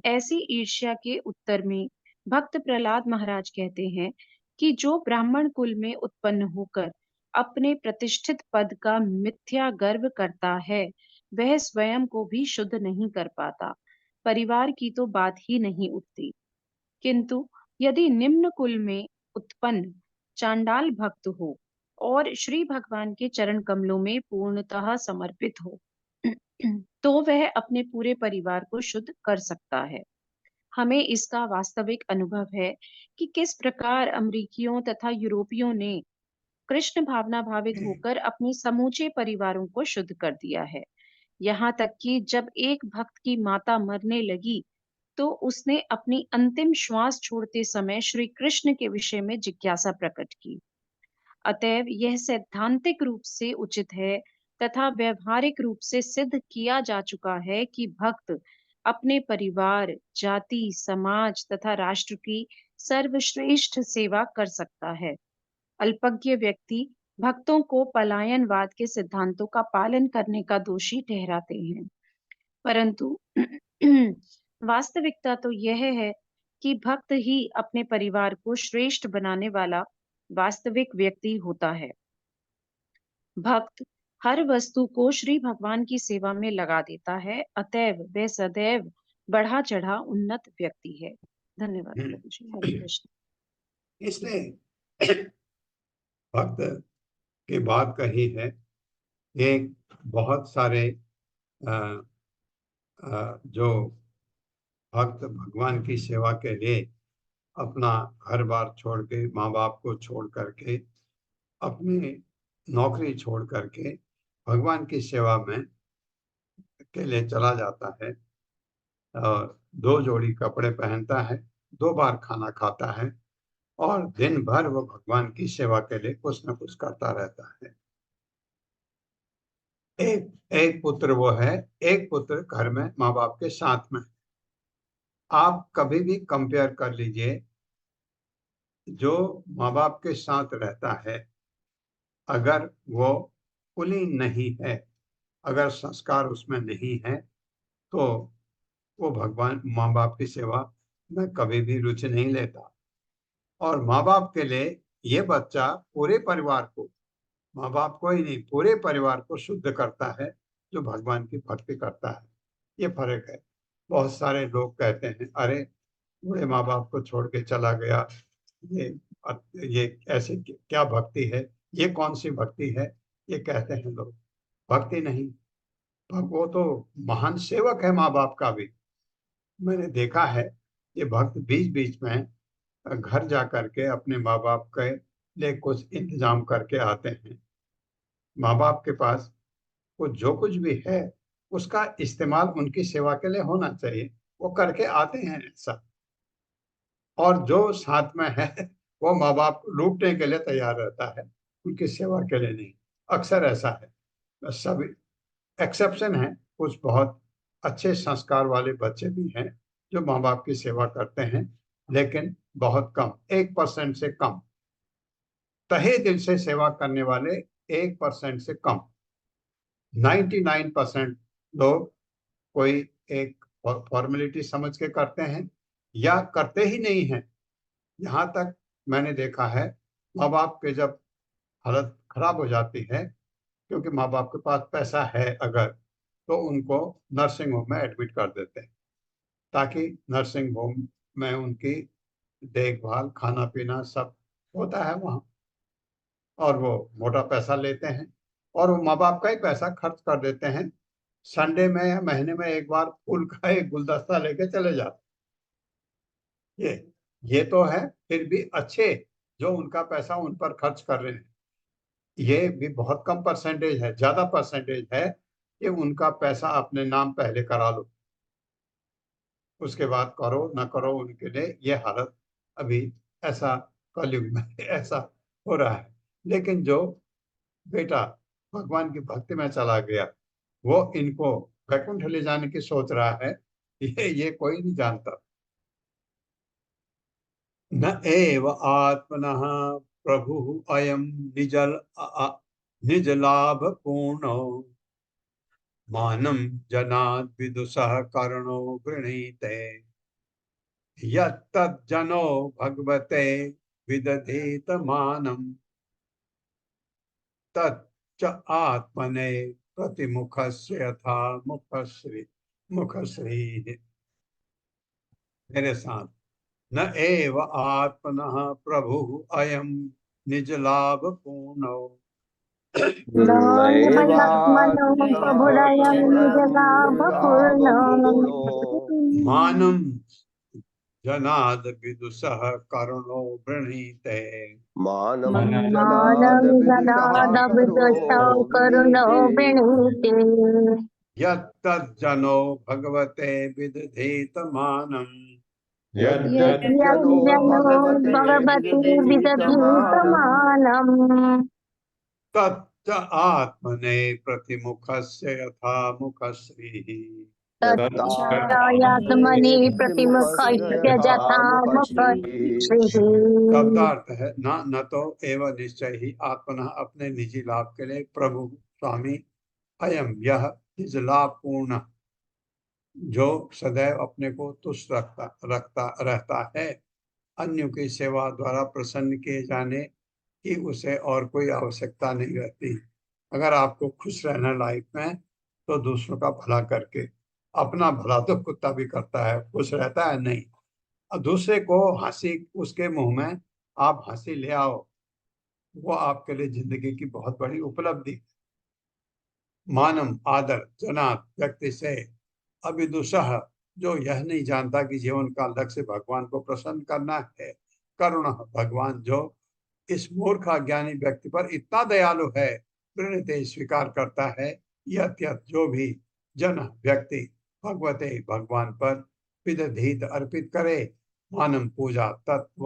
ऐसी ईर्ष्या के उत्तर में भक्त प्रहलाद महाराज कहते हैं कि जो ब्राह्मण कुल में उत्पन्न होकर अपने प्रतिष्ठित पद का मिथ्या गर्व करता है, वह स्वयं को भी शुद्ध नहीं कर पाता। परिवार की तो बात ही नहीं उठती। किंतु यदि निम्न कुल में उत्पन्न चांडाल भक्त हो और श्री भगवान के चरण कमलों में पूर्णतः समर्पित हो, तो वह अपने पूरे परिवार को शुद्ध कर सकता है। हमें इसका वास्तविक अनुभव है कि किस प्रकार अमेरिकियों तथा यूरोपियों ने कृष्ण भावना भावित होकर अपने समूचे परिवारों को शुद्ध कर दिया है। यहाँ तक कि जब एक भक्त की माता मरने लगी, तो उसने अपनी अंतिम श्वास छोड़ते समय श्री कृष्ण के विषय में जिज्ञासा प्रकट की। अतएव यह सैद्धांतिक रूप से उचित है तथा व्यवहारिक रूप से सिद्ध किया जा चुका है कि भक्त अपने परिवार, जाति, समाज तथा राष्ट्र की सर्वश्रेष्ठ सेवा कर सकता है। अल्पज्ञ व्यक्ति भक्तों को पलायनवाद के सिद्धांतों का पालन करने का दोषी ठहराते हैं, परंतु वास्तविकता तो यह है कि भक्त ही अपने परिवार को श्रेष्ठ बनाने वाला वास्तविक व्यक्ति होता है। भक्त हर वस्तु को श्री भगवान की सेवा में लगा देता है, अतएव वह सदैव बढ़ा चढ़ा उन्नत व्यक्ति है। धन्यवाद प्रभु जी। हरे कृष्ण। इसने भक्त की बात कही है, एक बहुत सारे जो भक्त भगवान की सेवा के लिए अपना घर बार छोड़ के, माँ बाप को छोड़ करके, अपनी नौकरी छोड़ करके भगवान की सेवा में के लिए चला जाता है, और 2 जोड़ी कपड़े पहनता है, 2 बार खाना खाता है, और दिन भर वो भगवान की सेवा के लिए कुछ न कुछ करता रहता है। एक एक पुत्र वो है, एक पुत्र घर में माँ बाप के साथ में। आप कभी भी कंपेयर कर लीजिए, जो माँ बाप के साथ रहता है, अगर वो कुलीन नहीं है, अगर संस्कार उसमें नहीं है, तो वो भगवान माँ बाप की सेवा में कभी भी रुचि नहीं लेता। और माँ बाप के लिए ये बच्चा पूरे परिवार को, माँ बाप को ही नहीं, पूरे परिवार को शुद्ध करता है, जो भगवान की भक्ति करता है। ये फर्क है। बहुत सारे लोग कहते हैं, अरे बूढ़े माँ बाप को छोड़ के चला गया, ये ये ऐसे क्या भक्ति है, ये कौन सी भक्ति है, ये कहते हैं लोग। भक्ति नहीं, वो तो महान सेवक है माँ बाप का भी। मैंने देखा है, ये भक्त बीच बीच में घर जा करके अपने माँ बाप के लिए कुछ इंतजाम करके आते हैं। माँ बाप के पास वो जो कुछ भी है, उसका इस्तेमाल उनकी सेवा के लिए होना चाहिए, वो करके आते हैं ऐसा। और जो साथ में है, वो माँ बाप को लूटने के लिए तैयार रहता है, उनकी सेवा के लिए नहीं। अक्सर ऐसा है, सब एक्सेप्शन है। कुछ बहुत अच्छे संस्कार वाले बच्चे भी हैं जो माँ बाप की सेवा करते हैं, लेकिन बहुत कम, 1% से कम। तहे दिल से सेवा करने वाले 1% से कम। 99% लोग कोई एक फॉर्मेलिटी समझ के करते हैं, या करते ही नहीं हैं। यहाँ तक मैंने देखा है, माँ बाप के जब हालत खराब हो जाती है, क्योंकि माँ बाप के पास पैसा है अगर, तो उनको नर्सिंग होम में एडमिट कर देते हैं, ताकि नर्सिंग होम में उनकी देखभाल, खाना पीना सब होता है वहाँ, और वो मोटा पैसा लेते हैं, और वो माँ बाप का ही पैसा खर्च कर देते हैं। संडे में या महीने में एक बार फूल का एक गुलदस्ता लेके चले जाते। ये तो है, फिर भी अच्छे जो उनका पैसा उन पर खर्च कर रहे हैं। ये भी बहुत कम परसेंटेज है, ज्यादा परसेंटेज है कि उनका पैसा अपने नाम पहले करा लो, उसके बाद करो ना करो उनके लिए। ये हालत अभी ऐसा कलयुग में ऐसा हो रहा है। लेकिन जो बेटा भगवान की भक्ति में चला गया, वो इनको वैकुंठ ले जाने की सोच रहा है, ये कोई नहीं जानता। न एव आत्मनः प्रभु अयम निज लाभ पूर्णो मानम जनाद विदुषः कर्णो गृणीते यत्तज्जनो भगवते विदधेत मानम तच्च आत्मने प्रतिमुखस्य यथा मुखश्री। मेरे साथ, न एव आत्मनः प्रभु अयम निज लाभ पूर्णो मानम जनाद विदुषः कर्णो वृणीते यत्तज्जनो भगवते विदधेत मानम तच्च आत्मने प्रतिमुखस्य यथा मुखश्री। शब्दार्थ है, न तो एवं निश्चय ही आत्मन अपने निजी लाभ के लिए प्रभु स्वामी अयम यह निज लाभ पूर्ण, जो सदैव अपने को तुष्ट रखता रहता है, अन्य की सेवा द्वारा प्रसन्न किए जाने की उसे और कोई आवश्यकता नहीं रहती। अगर आपको खुश रहना लाइफ में, तो दूसरों का भला करके। अपना भला तो कुत्ता भी करता है, खुश रहता है नहीं। और दूसरे को हंसी, उसके मुंह में आप हंसी ले आओ, वो आपके लिए जिंदगी की बहुत बड़ी उपलब्धि। मानम आदर जनात व्यक्ति से अविदुषः जो यह नहीं जानता कि जीवन का लक्ष्य भगवान को प्रसन्न करना है। करुणा भगवान जो इस मूर्ख अज्ञानी व्यक्ति पर इतना दयालु है, प्रणित स्वीकार करता है। यद्यप जो भी जन व्यक्ति भगवते भगवान पर विदधीत अर्पित करे मानम पूजा तत्व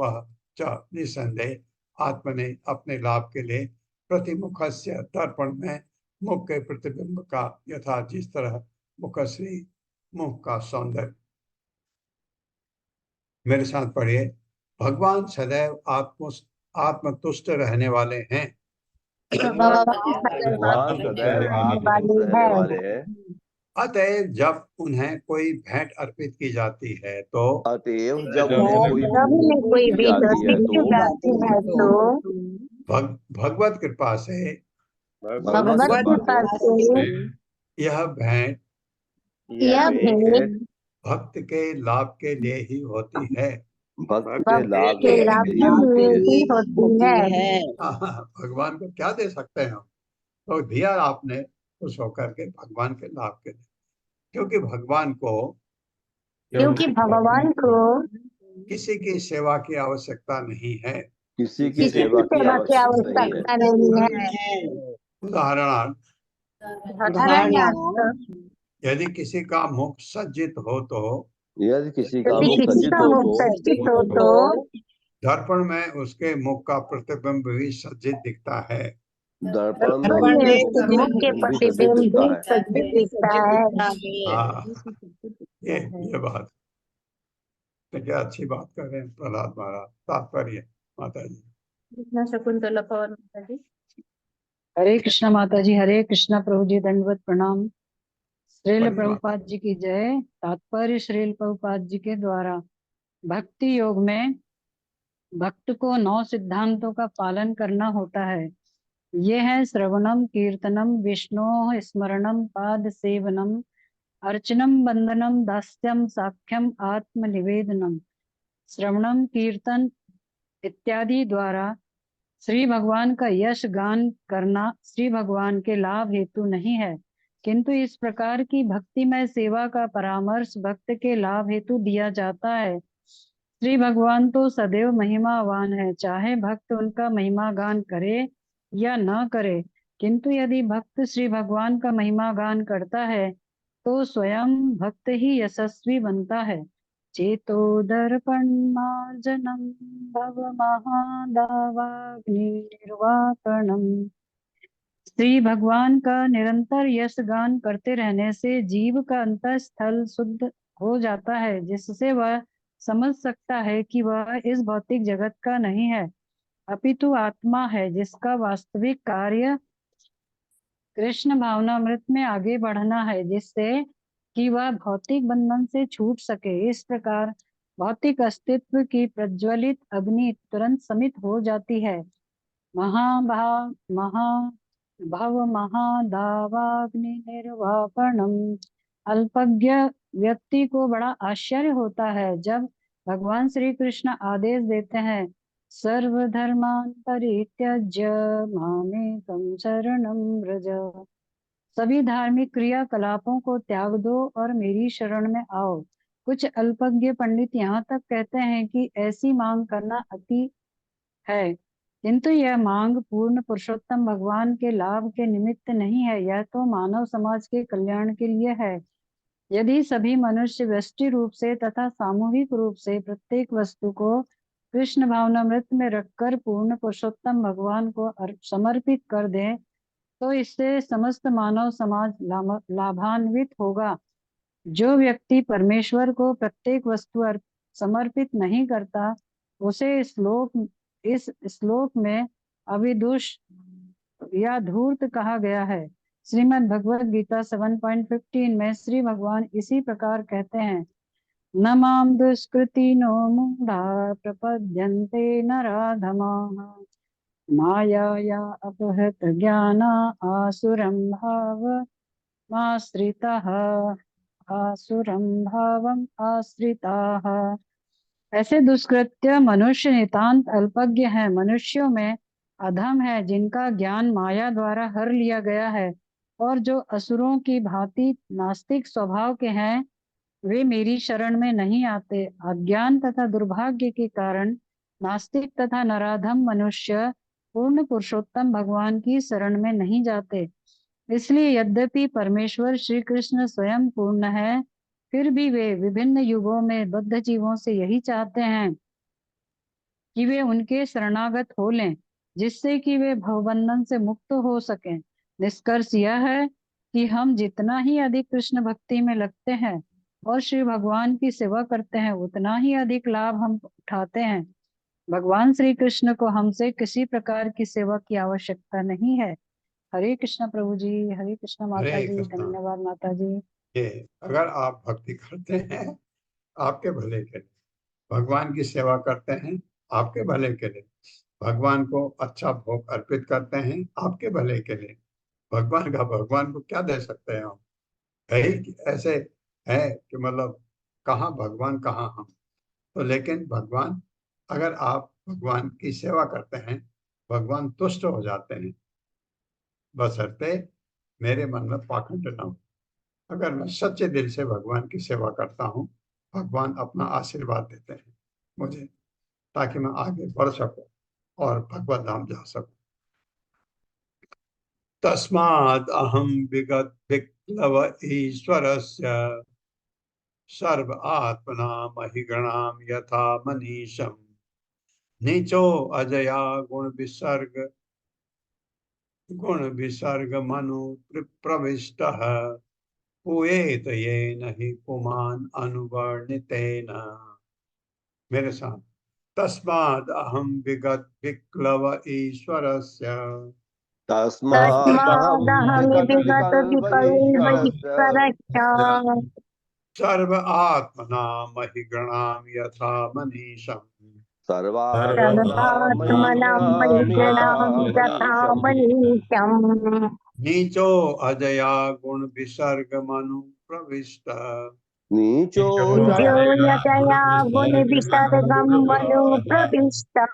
च निसंदेह आत्मने अपने लाभ के लिए प्रतिमुखस्य दर्पण में मुख के प्रतिबिंब का यथा जिस तरह मुखश्री मुख का सौंदर्य। मेरे साथ पढ़िए। भगवान सदैव आत्मतुष्ट रहने वाले हैं। भगवान सदैव आत्मतुष्ट रहने वाले हैं। अतएव जब उन्हें कोई भेंट अर्पित की जाती है तो अतएव जब जब उन्हें उन्हें कोई कोई भेंट भी दी जाती है तो भगवत कृपा से भगवत कृपा से यह भेंट यह भेंट भक्त के लाभ के लिए ही होती है। भक्त के लाभ के लाभ के लिए ही होती है। भगवान को क्या दे सकते हैं हम? तो दिया आपने खुश होकर के भगवान के लाभ के लिए, क्योंकि भगवान को किसी की सेवा की आवश्यकता नहीं है। किसी की सेवा की आवश्यकता नहीं है। उदाहरणार्थ, उदाहरणार्थ यदि किसी का मुख सज्जित हो तो यदि किसी का मुख सज्जित हो तो दर्पण में उसके मुख का प्रतिबिंब भी सज्जित दिखता है। दर्पण में उसके मुख के प्रतिबिंब भी सज्जित दिखता है। हाँ, ये बात तो क्या अच्छी बात कर रहे हैं प्रहलाद महाराज। तात्पर्य माता जी। शकुंतला पवार माता जी। हरे कृष्णा माता जी, हरे कृष्णा प्रभु जी, दंडवत प्रणाम। श्रील बड़ी प्रभुपाद जी की जय। तात्पर्य श्रील प्रभुपाद जी के द्वारा भक्ति योग में भक्त को 9 सिद्धांतों का पालन करना होता है। ये है श्रवणम कीर्तनम विष्णु स्मरणम पाद सेवनम अर्चनम वंदनम दास्यम साख्यम आत्म निवेदनम। श्रवणम कीर्तन इत्यादि द्वारा श्री भगवान का यश गान करना श्री भगवान के लाभ हेतु नहीं है, किंतु इस प्रकार की भक्तिमय सेवा का परामर्श भक्त के लाभ हेतु दिया जाता है। श्री भगवान तो सदैव महिमावान है, चाहे भक्त उनका महिमा गान करे या न करे, किंतु यदि भक्त श्री भगवान का महिमा गान करता है तो स्वयं भक्त ही यशस्वी बनता है। चेतो दर्पण मार्जनम भव महादावाग्निर्वापणम। श्री भगवान का निरंतर यश गान करते रहने से जीव का अंतःस्थल शुद्ध हो जाता है, जिससे वह समझ सकता है कि वह इस भौतिक जगत का नहीं है, अपितु आत्मा है, जिसका वास्तविक कार्य कृष्ण भावनामृत में आगे बढ़ना है, जिससे कि वह भौतिक बंधन से छूट सके। इस प्रकार भौतिक अस्तित्व की प्रज्वलित अग्नि तुरंत शमित हो जाती है। महाभव महादावाग्नि निर्वापणम। अल्पज्ञ व्यक्ति को बड़ा आश्चर्य होता है जब भगवान श्री कृष्ण आदेश देते हैं, सर्वधर्मान परित्यज्य मामेकं शरणं व्रज। सभी धार्मिक क्रियाकलापों को त्याग दो और मेरी शरण में आओ। कुछ अल्पज्ञ पंडित यहाँ तक कहते हैं कि ऐसी मांग करना अति है, किंतु यह मांग पूर्ण पुरुषोत्तम भगवान के लाभ के निमित्त नहीं है, यह तो मानव समाज के कल्याण के लिए है। यदि सभी मनुष्य व्यष्टि रूप से तथा सामूहिक रूप से प्रत्येक वस्तु को कृष्ण भावनामृत में रखकर पूर्ण पुरुषोत्तम भगवान को समर्पित कर दें तो इससे समस्त मानव समाज लाभान्वित होगा। जो व्यक्ति परमेश्वर को प्रत्येक वस्तु समर्पित नहीं करता, उसे इस श्लोक में अविदुष या धूर्त कहा गया है। श्रीमद् भगवद गीता 7.15 में श्री भगवान इसी प्रकार कहते हैं, न माम दुष्कृतिनो मूढ़ा प्रपद्यन्ते नराधमाः मायाया अपहृत ज्ञाना आसुरं भावम् आश्रिताः। ऐसे दुष्कृत्य मनुष्य नितांत अल्पज्ञ हैं, मनुष्यों में अधम है जिनका ज्ञान माया द्वारा हर लिया गया है, और जो असुरों की भांति नास्तिक स्वभाव के हैं वे मेरी शरण में नहीं आते। अज्ञान तथा दुर्भाग्य के कारण नास्तिक तथा नराधम मनुष्य पूर्ण पुरुषोत्तम भगवान की शरण में नहीं जाते। इसलिए यद्यपि परमेश्वर श्री कृष्ण स्वयं पूर्ण है, फिर भी वे विभिन्न युगों में बद्ध जीवों से यही चाहते हैं कि वे उनके शरणागत हो लें, जिससे कि वे भवबंधन से मुक्त हो सकें। निष्कर्ष यह है कि हम जितना ही अधिक कृष्ण भक्ति में लगते हैं और श्री भगवान की सेवा करते हैं, उतना ही अधिक लाभ हम उठाते हैं। भगवान श्री कृष्ण को हमसे किसी प्रकार की सेवा की आवश्यकता नहीं है। हरे कृष्ण प्रभु जी, हरे कृष्ण माता हरे जी, कृष्णा। धन्यवाद माता जी। ये अगर आप भक्ति करते हैं आपके भले के लिए, भगवान की सेवा करते हैं आपके भले के लिए, भगवान को अच्छा भोग अर्पित करते हैं आपके भले के लिए, भगवान को क्या दे सकते हैं हम? है ही ऐसे है कि मतलब कहाँ भगवान कहाँ हम। तो लेकिन भगवान, अगर आप भगवान की सेवा करते हैं, भगवान तुष्ट हो जाते हैं, बशर्ते मेरे मन में पाखंड न हो। अगर मैं सच्चे दिल से भगवान की सेवा करता हूँ, भगवान अपना आशीर्वाद देते हैं मुझे, ताकि मैं आगे बढ़ सकूं और भगवत धाम जा सकूं। तस्माद् अहम विगत विक्लव ईश्वरस्य सर्व आत्मना महिगणाम यथा मनीषम नीचो अजया गुण विसर्ग मनु प्रविष्टः पूयेत येन हि पुमान् अनुवर्णितेन। मेरे साथ, तस्माद् अहम विगत विक्लव ईश्वरस्य तस्मादहं तस्मादहमिविगत विगतविकल्प विकल्पैश्वरस्य सर्व आत्मना महिगणाम यथा मनीषम् सर्वात्मनां परिगणां यथा मनीषम् नीचो अजया गुण विसर्ग मनु प्रविष्ट नीचो निजो यतया गुणविसर्गं मनु प्रविष्टः।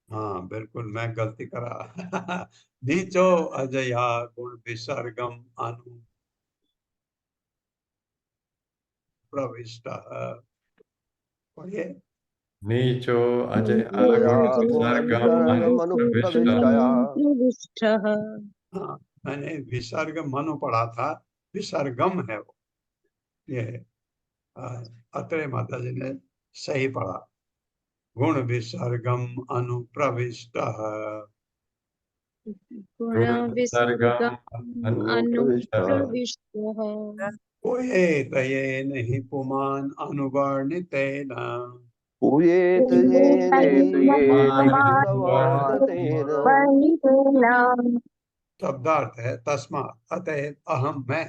हाँ बिल्कुल, मैं गलती करा नीचो अजया गुण विसर्गम अनु प्रविष्ट। पढ़िए। नीचो अजय अजया गुणविसर्गमनुप्रविष्टया। प्रविष्टः। हाँ, मैंने विसर्ग मनु पढ़ा था, विसर्गम है वो। ये अत्रे माता जी ने सही पढ़ा, गुण विसर्गम अनुप्रविष्ट। गुणविसर्गम् अनुप्रविष्टः। येन हि पुमान् अनुवर्णितेन। पूयेत येन अनुवर्ततेन। शब्दार्थ है तस्मात्, अतएव अहम मैं,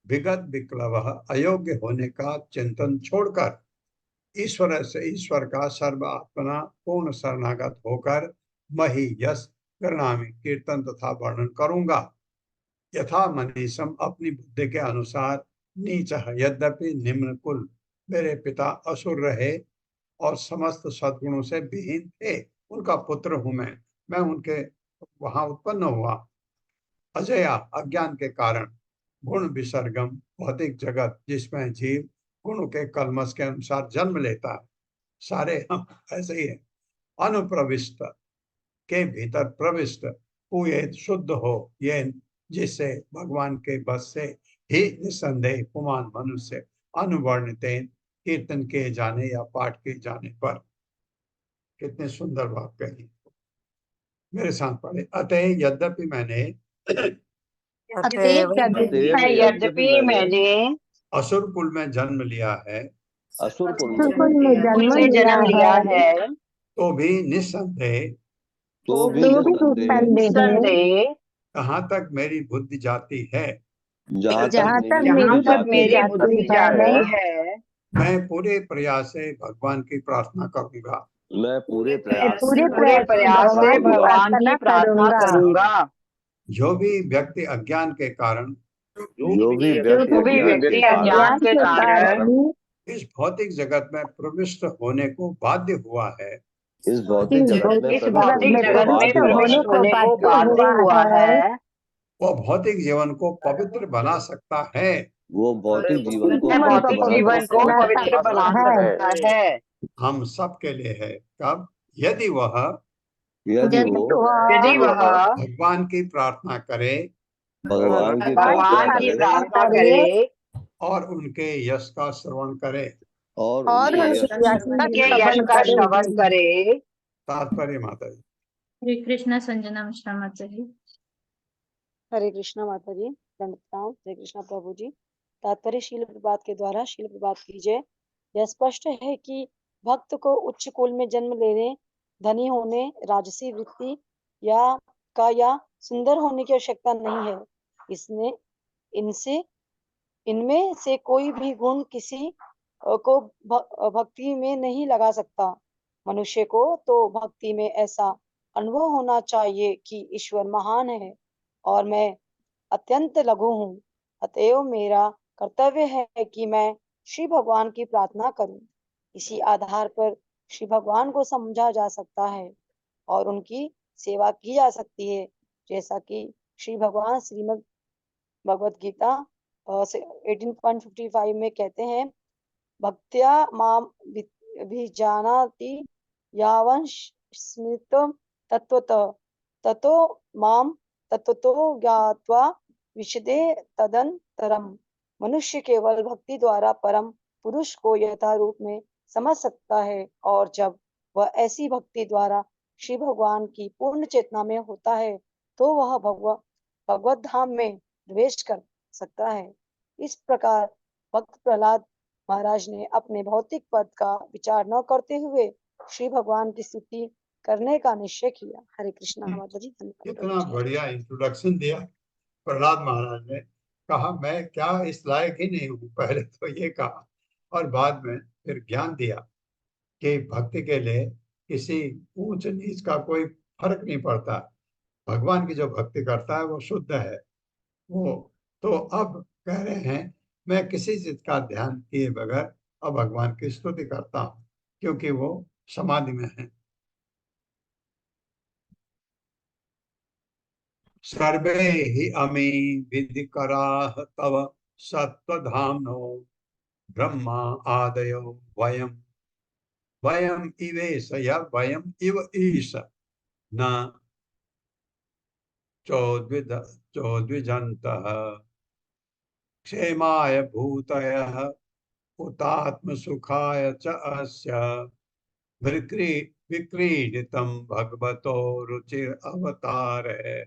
विगत विक्लव अयोग्य होने का चिंतन छोड़कर, ईश्वर से ईश्वर का सर्वात्मना पूर्ण शरणागत होकर मही यश परिणामी कीर्तन तथा वर्णन करूंगा। यथा मनीषम अपनी बुद्धि के अनुसार, नीच यद्यपि निम्न कुल, मेरे पिता असुर रहे और समस्त सद्गुणों से विहीन थे, उनका पुत्र हूं मैं उनके वहां उत्पन्न हुआ। अजया अज्ञान के कारण, गुण विसर्गम भौतिक जगत जिसमें जीव गुणों के कलमश के अनुसार जन्म लेता है, सारे हम ऐसे ही है। अनुप्रविष्ट के भीतर प्रविष्ट, हुए शुद्ध हो, ये जिससे भगवान के बस से ही निसंदेह पुमान मनुष्य अनुवर्णितेन कीर्तन किए जाने या पाठ किए जाने पर। कितने सुंदर बात कही। मेरे साथ पढ़े। अतः यद्यपि मैंने यद्यपि मैंने असुर कुल में जन्म लिया है, असुर कुल कुल में जन्म में लिया जन्म लिया है, है, तो भी निस्संदेह तो भी तो भी निस्संदेह संदेह कहाँ तक मेरी बुद्धि जाती है, जहाँ जहाँ तक तक मेरी जहाँ मेरी तक बुद्धि मेरी जाती बुद्धि है, जाती है, मैं पूरे प्रयास से भगवान की प्रार्थना करूंगा। मैं पूरे मैं प्रयास से पूरे पूरे प्रयास से प्रयास से भगवान की भगवान की प्रार्थना करूंगा। करूंगा। जो भी व्यक्ति अज्ञान के कारण, जो भी जो व्यक्ति जो भी अज्ञान व्यक्ति के अज्ञान कारण के कारण इस भौतिक जगत में प्रविष्ट होने को बाध्य हुआ है, इस भौतिक जगत में इस प्रविष्ट भौतिक होने को जगत में बाध्य हुआ प्रविष्ट है, होने को बाध्य हुआ है, वह भौतिक जीवन को पवित्र बना सकता है। वो भौतिक जीवन को जीवन को पवित्र बना भौतिक जीवन पवित्र को बना पवित्र सकता बना है। सकता है। हम सब के लिए है। कब? यदि वह यदि यदि वो यदि वह भगवान की प्रार्थना करे भगवान की भगवान प्रार्थना की करे प्रार्थना करे और उनके यश का श्रवण करे। और और उनके उनके यश यश का उनके यश श्रवण का करे। श्रवण करे। तात्पर्य माता जी। श्री कृष्ण संजना मिश्रा माता जी। हरे कृष्णा माता जी, दंड प्रणाम। हरे कृष्णा प्रभु जी। तात्पर्य शील प्रपात के द्वारा शील प्रपात कीजिए। यह स्पष्ट है कि भक्त को उच्च कुल में जन्म लेने, धनी होने, राजसी वृत्ति या सुंदर होने की आवश्यकता नहीं है। इसने इनसे इनमें से कोई भी गुण किसी को भक्ति में नहीं लगा सकता। मनुष्य को तो भक्ति में ऐसा अनुभव होना चाहिए कि ईश्वर महान है और मैं अत्यंत लघु हूँ। अतएव मेरा कर्तव्य है कि मैं श्री भगवान की प्रार्थना करूं। इसी आधार पर श्री भगवान को समझा जा सकता है और उनकी सेवा की जा सकती है, जैसा कि श्री भगवान श्रीमद् भगवत गीता 18.55 में कहते हैं, भक्त्या माम विजानाति यावन् स्मृतं तत्वतः ततो माम तत्वतो ज्ञात्वा विशदे तदंतरम। मनुष्य केवल भक्ति द्वारा परम पुरुष को यथा रूप में समझ सकता है, और जब वह ऐसी भक्ति द्वारा श्री भगवान की पूर्ण चेतना में होता है तो वह भगवत धाम में प्रवेश कर सकता है। इस प्रकार भक्त प्रहलाद महाराज ने अपने भौतिक पद का विचार न करते हुए श्री भगवान की स्तुति करने का निश्चय किया। हरे कृष्णा माता जी। इतना बढ़िया इंट्रोडक्शन दिया प्रहलाद महाराज ने। कहा मैं क्या इस लायक ही नहीं हूँ, पहले तो ये कहा, और बाद में फिर ज्ञान दिया कि भक्ति के लिए किसी ऊंच नीच का कोई फर्क नहीं पड़ता। भगवान की जो भक्ति करता है वो शुद्ध है। वो तो अब कह रहे हैं मैं किसी चीज का ध्यान किए बगैर अब भगवान की स्तुति करता हूँ, क्योंकि वो समाधि में है। सर्वे हि अमी विधिकराः तव सत्वधाम्नो ब्रह्मा आदयो वयम वयम इवेश या वयम इव ईश न चोद्विजन्तः क्षेमाय भूतयः उतात्मसुखाय च अस्य विक्रीडितं भगवतो रुचिर अवतारे।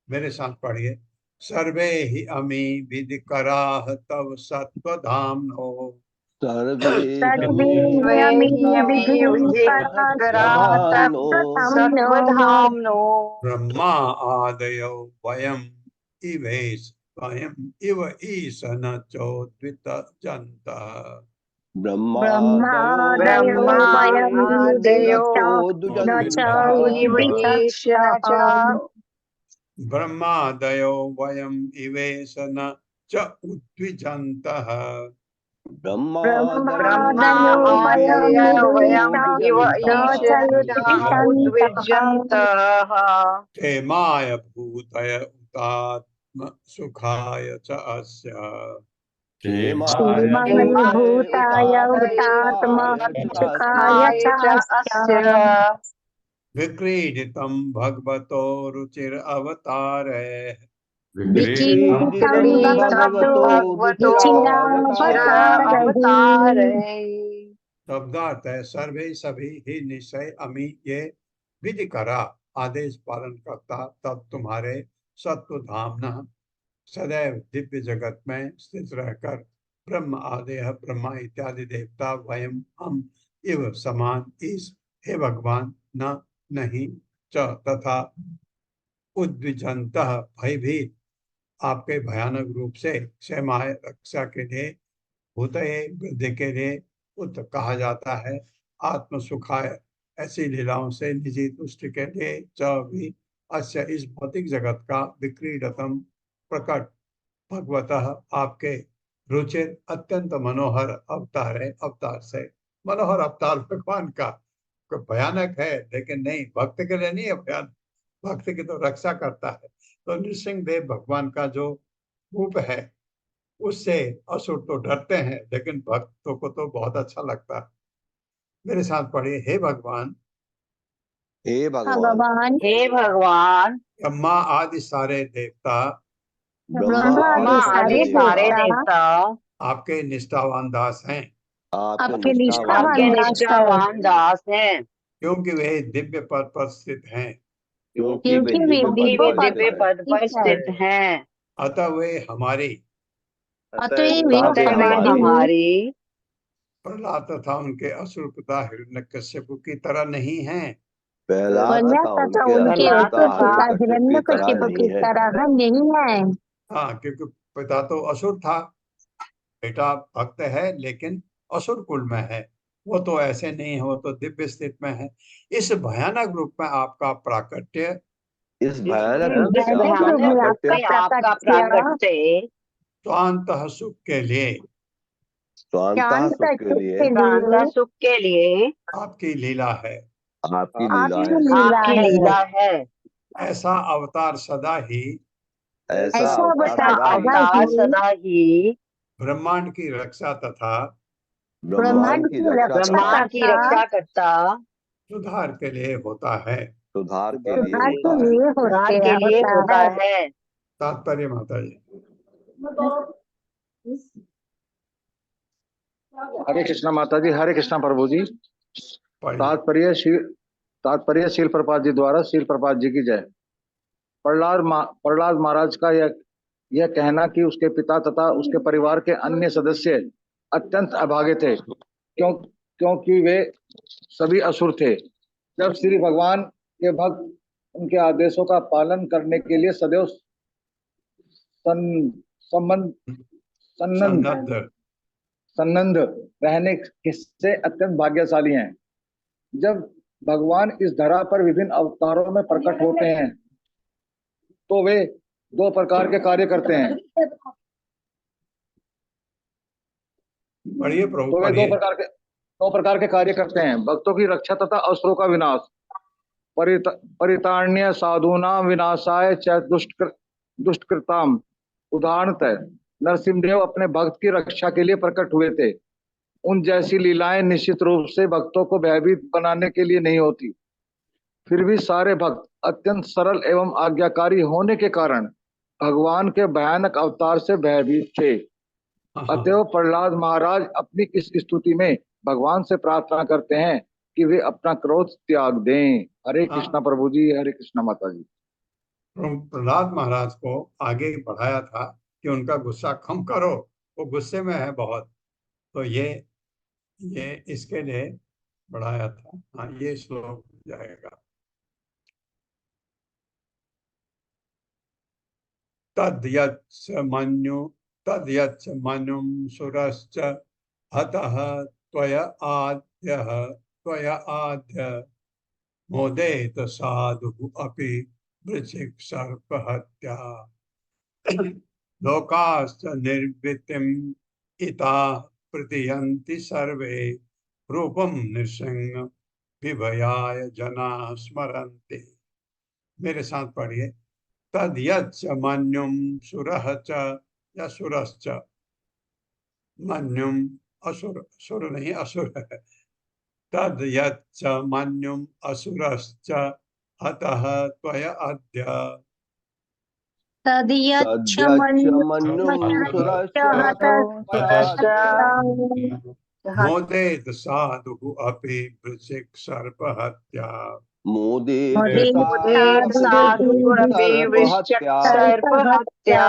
मेरे साथ पढ़िए। सर्वे हि अमी विधिकराः तव सत्वधाम्नो सर्वे सत्वधाम्नो ब्रह्मा आदयो वयम इवेश वयम इव ईश न चोद्विजन्तः ब्रह्मादयो इव ईश च ब्रह्मादयो वयम इवेश न च उद्विजन्तः वयम् इव ईश च उद्विजन्तः क्षेमाय भूतय उतात्म सुखाय च अस्य सुखाय च अस्य विक्रीडितं भगवतो रुचिर अवतारे। शब्दार्थ है सर्वे सभी ही निश्चय अमी ये विधि करा आदेश पालन करता तब तुम्हारे सत्व धामना सदैव दिव्य जगत में स्थित रहकर ब्रह्म आदेह ब्रह्मा इत्यादि देवता वयम हम इव समान इस हे भगवान न नहीं च तथा उद्विजंतः भयभीत आपके भयानक रूप से क्षमाय रक्षा के लिए भूतये वृद्धि के लिए उत कहा जाता है। आत्म सुखाय ऐसी लीलाओं से निजी तुष्टि के लिए च भी अस्य इस भौतिक जगत का विक्रीडतम प्रकट भगवतः आपके रुचिर अत्यंत मनोहर अवतार है। अवतार से मनोहर अवतार भगवान का भयानक है, लेकिन नहीं भक्त के लिए नहीं है भयानक, भक्त की तो रक्षा करता है। तो नृसिंह देव भगवान का जो रूप है उससे असुर तो डरते हैं, लेकिन भक्तों को तो बहुत अच्छा लगता है। मेरे साथ पढ़िए, हे भगवान, हे भगवान, भगवान हे भगवान, ब्रह्मा आदि सारे देवता ब्रह्मा ब्रह्मा आदि आदि सारे सारे देवता देवता आपके निष्ठावान दास हैं, आपके आपके निष्ठावान दास है, निष्ठावान दास हैं, क्योंकि वे दिव्य पद पर स्थित हैं। क्योंकि वे क्योंकि वे दिव्य क्योंकि पद वे दिव्य पर पद दिव्य स्थित पर है। पद पर स्थित है, स्थित हैं, अतः वे हमारी अतएव वे अतः अतः वे हमारी हमारी प्रहलाद तथा उनके असुर पिता हिरण्यकश्यप की तरह नहीं हैं। प्रहलाद प्रजा तथा तथा उनके उनके असुर प्रहलाद पिता असुर तथा पिता हिरण्यकश्यप की तरह हिरण्यकशिपु नहीं की है। तरह नहीं है। हाँ, क्योंकि पिता तो असुर था, बेटा भक्त है लेकिन असुर कुल में है। वो तो ऐसे नहीं है, वो तो दिव्य स्थिति में है। इस भयानक रूप में आपका प्राकट्य इस भयानक इस रूप इस में भयानक आपका रूप में भयानक रूप आपका प्राकट्य में आपका प्राकट्य प्राकट्य स्वांतः सुख के लिए, स्वांतः शांत सुख के सुख लिए के प्राणता लिए सुख के लिए आपकी लीला है। आपकी लीला आपकी है। लीला आपकी है। लीला है। ऐसा अवतार सदा ही ऐसा ऐसा अवतार ऐसा अवतार सदा ही सदा अवतार ही सदा ही ब्रह्मांड की रक्षा तथा ब्रह्मांड ब्रह्मांड की की रक्षा रक्षा तथा ब्रह्मांड की करता रक्षा करता सुधार के लिए होता है। सुधार के लिए सुधार के होता है। लिए सुधार के लिए होता होता है। है। तात्पर्य माता जी। हरे कृष्णा माता जी, हरे कृष्णा प्रभु जी। पढ़िए। तात्पर्य शील प्रपात जी द्वारा शील प्रपात जी की जय। प्रहलाद महाराज का यह कहना कि उसके पिता तथा उसके परिवार के अन्य सदस्य अत्यंत अभागे थे, क्योंकि वे सभी असुर थे। जब श्री भगवान के भक्त उनके आदेशों का पालन करने के लिए सदैव सन्नद्ध सन्नद्ध रहने से अत्यंत भाग्यशाली हैं। जब भगवान इस धरा पर विभिन्न अवतारों में प्रकट होते हैं तो वे दो प्रकार के कार्य करते हैं। पढ़िए प्रभु, तो वे पढ़िए। दो प्रकार के कार्य करते हैं: भक्तों की रक्षा तथा असुरों का विनाश। परितारण्य साधूनां विनाशाय च दुष्कृताम। उदाहरणतः नरसिंहदेव अपने भक्त की रक्षा के लिए प्रकट हुए थे। उन जैसी लीलाएं निश्चित रूप से भक्तों को भयभीत बनाने के लिए नहीं होती। फिर भी सारे भक्त अत्यंत सरल एवं आज्ञाकारी होने के कारण भगवान के भयानक अवतार से भयभीत थे। अतएव प्रहलाद महाराज अपनी इस स्तुति में भगवान से प्रार्थना करते हैं कि वे अपना क्रोध त्याग दें। हरे कृष्णा प्रभु जी, हरे कृष्णा माता जी। प्रहलाद महाराज को आगे बढ़ाया था कि उनका गुस्सा कम करो, वो गुस्से में है बहुत। तो ये इसके लिए बढ़ाया था। हाँ, ये श्लोक जाएगा। तद्यच्च मनुं सुरश्च हतः त्वया आद्य मोदेत साधु अपि वृश्चिक सर्प हत्या। लोकाश्च निर्वृतिम् इता प्रतीयन्ति सर्वे रूपं नृसिंह विभयाय जना स्मरन्ति। मेरे साथ पढ़िए। तद्यच्च मन्युं सुरः च या सुरश्च। मन्युं असुर, सुर नहीं असुर है। तद्यच्च मन्युं असुरश्च हतः त्वया अद्य तद्यच्च मन्युं सुरश्च मोदेत साधु अपि वृश्चिक सर्प हत्या। मोदेत साधुरपि सर्प वृश्चिक हत्या। सर्प हत्या।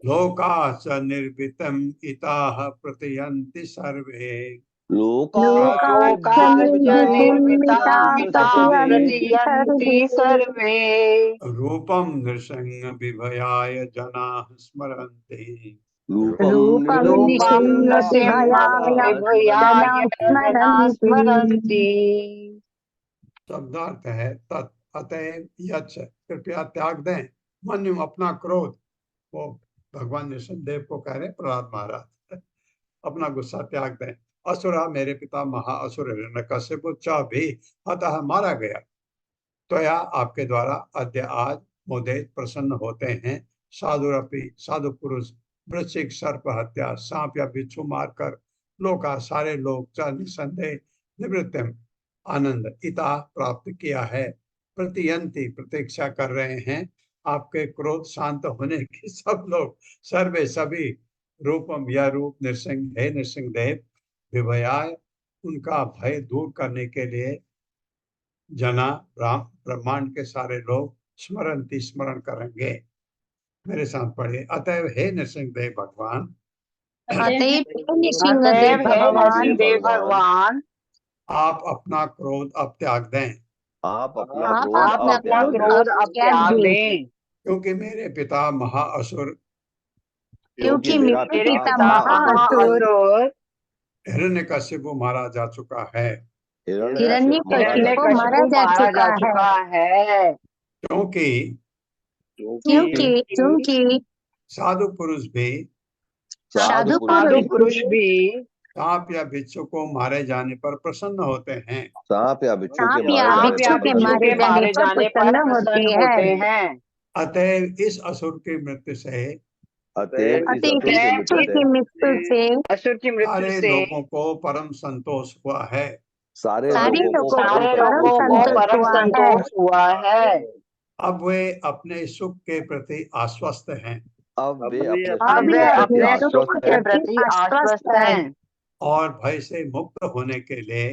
लोकाश्च निर्वृतम् इताः प्रतीयन्ति सर्वे। लोकाश्च निर्मिता प्रतीयन्ति सर्वे। रूपं नृसिंह विभयाय जनाः स्मरन्ति। रूपं रूपं नृसिंहं विभयाय जना स्मरन्ति। शब्दार्थ है तत् अतएव यच्च, कृपया त्याग दें, मनु अपना क्रोध। वो भगवान नृसिंहदेव को कह रहे प्रहलाद महाराज, अपना गुस्सा त्याग दें। असुरा, मेरे पिता महाअसुर हिरण्यकश्यप भी अतः मारा गया। त्वया, आपके द्वारा, अद्य आज, मोदे प्रसन्न होते हैं, साधुरपि, साधु पुरुष वृश्चिक सर्प हत्या, सांप या बिच्छू मारकर लोका सारे लोग च निसंदेह निवृत्तिम आनंद इता प्राप्त किया है। प्रतियंती प्रतीक्षा कर रहे हैं आपके क्रोध शांत होने की सब लोग, सर्वे सभी रूपम या रूप नृसिंह, हे नृसिंह देव विभयाय उनका भय दूर करने के लिए जना राम ब्रह्मांड के सारे लोग स्मरणती स्मरण करेंगे। मेरे साथ पढ़े, अतएव हे नृसिंहदेव भगवान, अतएव नृसिंह अतएव देव है भगवान नरसिंहदेव भगवान, आप अपना क्रोध अब त्याग दें, आप अपना आप क्रोध आप अपना अब अपना त्याग दें, क्रोध अब त्याग दें, दें, क्योंकि मेरे पिता महाअसुर क्योंकि मेरा मेरे मेरे पिता पिता महाअसुर महाअसुर हिरण्यकशिपु मारा जा चुका है, हिरण्यकशिपु को मारा हिरण्यकशिपु जा मारा चुका जा है, चुका है, क्योंकि क्योंकि साधु पुरुष भी साधु साधु पुरुष पुरुष भी सांप या बिच्छू को मारे जाने पर प्रसन्न होते हैं, सांप या बिच्छू के सांप या मारे जाने बिच्छू या पर के बिच्छू मारे के मारे जाने पर प्रसन्न होते प्रसन्न हैं। होते हैं। अतएव इस असुर की मृत्यु से अतएव इस असुर अतः की मृत्यु असुर की से मृत्यु से असुर की मृत्यु सारे से लोगों को परम संतोष हुआ है। सारे सारे लोगों को लोगों को सारे परम परम लोगों संतोष को हुआ है। संतोष परम हुआ है। संतोष हुआ है। अब वे अपने सुख के प्रति आश्वस्त हैं अब वे अपने अब सुख वे के प्रति अपने सुख आश्वस्त के हैं प्रति आश्वस्त हैं और भय से मुक्त होने के लिए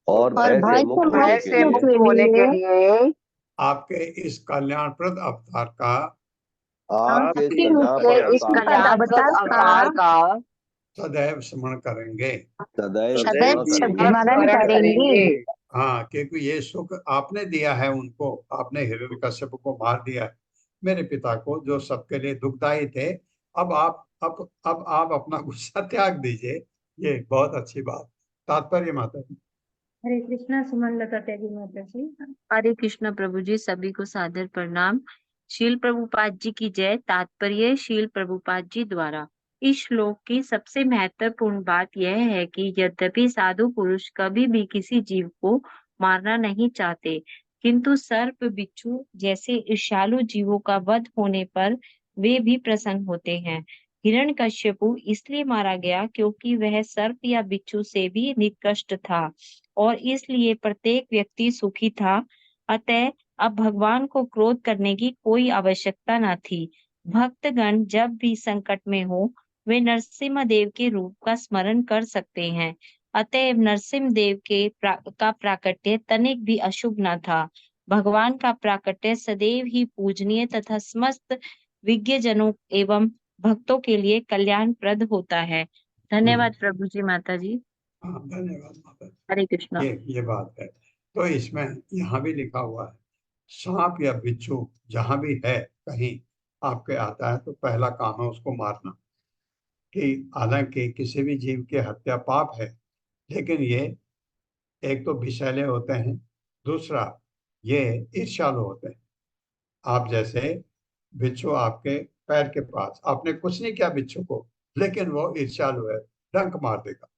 और भय से मुक्त होने भय के से लिए मुक्त होने के लिए आपके इस कल्याणप्रद अवतार का आपके आपके कल्याणप्रद इस अवतार का कल्याणप्रद अवतार का सदैव स्मरण करेंगे। सदैव सदैव स्मरण करेंगे। स्मरण करेंगे। हाँ, क्योंकि ये सुख आपने दिया है उनको, आपने हिरण्यकश्यप को मार दिया है, मेरे पिता को, जो सबके लिए दुखदाई थे। अब आप अपना गुस्सा त्याग दीजिए, ये बहुत अच्छी बात। तात्पर्य माता जी। हरे कृष्णा सुमन लता देवी माता जी। हरे कृष्ण प्रभु जी, सभी को सादर प्रणाम। शील प्रभुपाद जी की जय। तात्पर्य शील प्रभुपाद जी द्वारा। इस श्लोक की सबसे महत्वपूर्ण बात यह है कि यद्यपि साधु पुरुष कभी भी किसी जीव को मारना नहीं चाहते, किंतु सर्प बिच्छू जैसे ईर्ष्यालु जीवों का वध होने पर वे भी प्रसन्न होते हैं। हिरण्यकश्यपु इसलिए मारा गया क्योंकि वह सर्प या बिच्छू से भी निकृष्ट था और इसलिए प्रत्येक व्यक्ति सुखी था। अतः अब भगवान को क्रोध करने की कोई आवश्यकता न थी। भक्तगण जब भी संकट में हो वे नरसिम्हा देव के रूप का स्मरण कर सकते हैं। अतएव नरसिम्हा देव का प्राकट्य तनिक भी अशुभ न था। भगवान का प्राकट्य सदैव ही पूजनीय तथा समस्त विज्ञजनों एवं भक्तों के लिए कल्याणप्रद होता है। धन्यवाद प्रभु जी, माता जी। हाँ, धन्यवाद माता जी। हरे कृष्णा। ये बात है। तो इसमें यहाँ भी लिखा हुआ है, सांप या बिच्छू जहां भी है कहीं आपके आता है तो पहला काम है उसको मारना। कि हालांकि किसी भी जीव की हत्या पाप है, लेकिन ये एक तो विषैले होते हैं, दूसरा ये ईर्ष्यालु होते हैं। आप जैसे बिच्छू आपके पैर के पास, आपने कुछ नहीं किया बिच्छू को, लेकिन वो ईर्ष्यालु है, डंक मार देगा।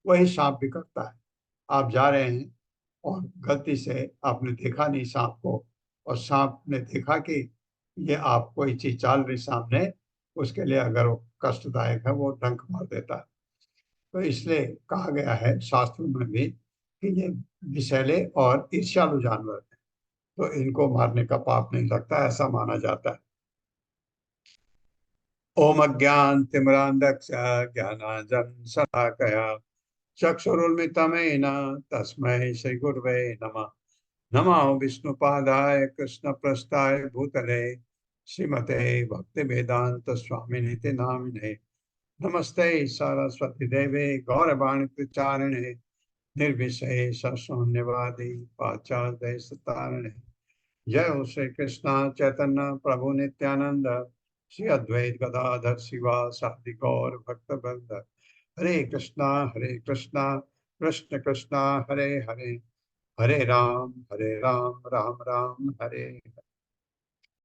वही सांप भी करता है। आप जा रहे हैं और गलती से आपने देखा नहीं सांप को, और सांप ने देखा कि ये आप कोई चीज चाल रही सामने, उसके लिए अगर वो कष्टदायक है वो डंक मार देता है। तो इसलिए कहा गया है शास्त्रों में भी कि ये विषैले और ईर्ष्यालु जानवर हैं, तो इनको मारने का पाप नहीं लगता, ऐसा माना जाता है। ओम अज्ञान तिमिरांधक्ष ज्ञानांजन शलाकया चक्षुरुन्मिलितमेन तस्मै श्री गुरवे नमः। नमो विष्णुपादाय कृष्णप्रस्थाय भूतले श्रीमते भक्तिवेदांत स्वामिनिति नामिने। नमस्ते सरस्वती देवे गौरवाणी प्रचारिणे निर्विशेष शून्यवादी पाश्चात्य तारिणे। जय हो श्री कृष्ण चैतन्य प्रभु नित्यानंद श्री अद्वैत गदाधर शिवा सादि गौर भक्त वृंद। हरे कृष्णा कृष्ण कृष्णा हरे हरे, हरे राम राम राम हरे हरे।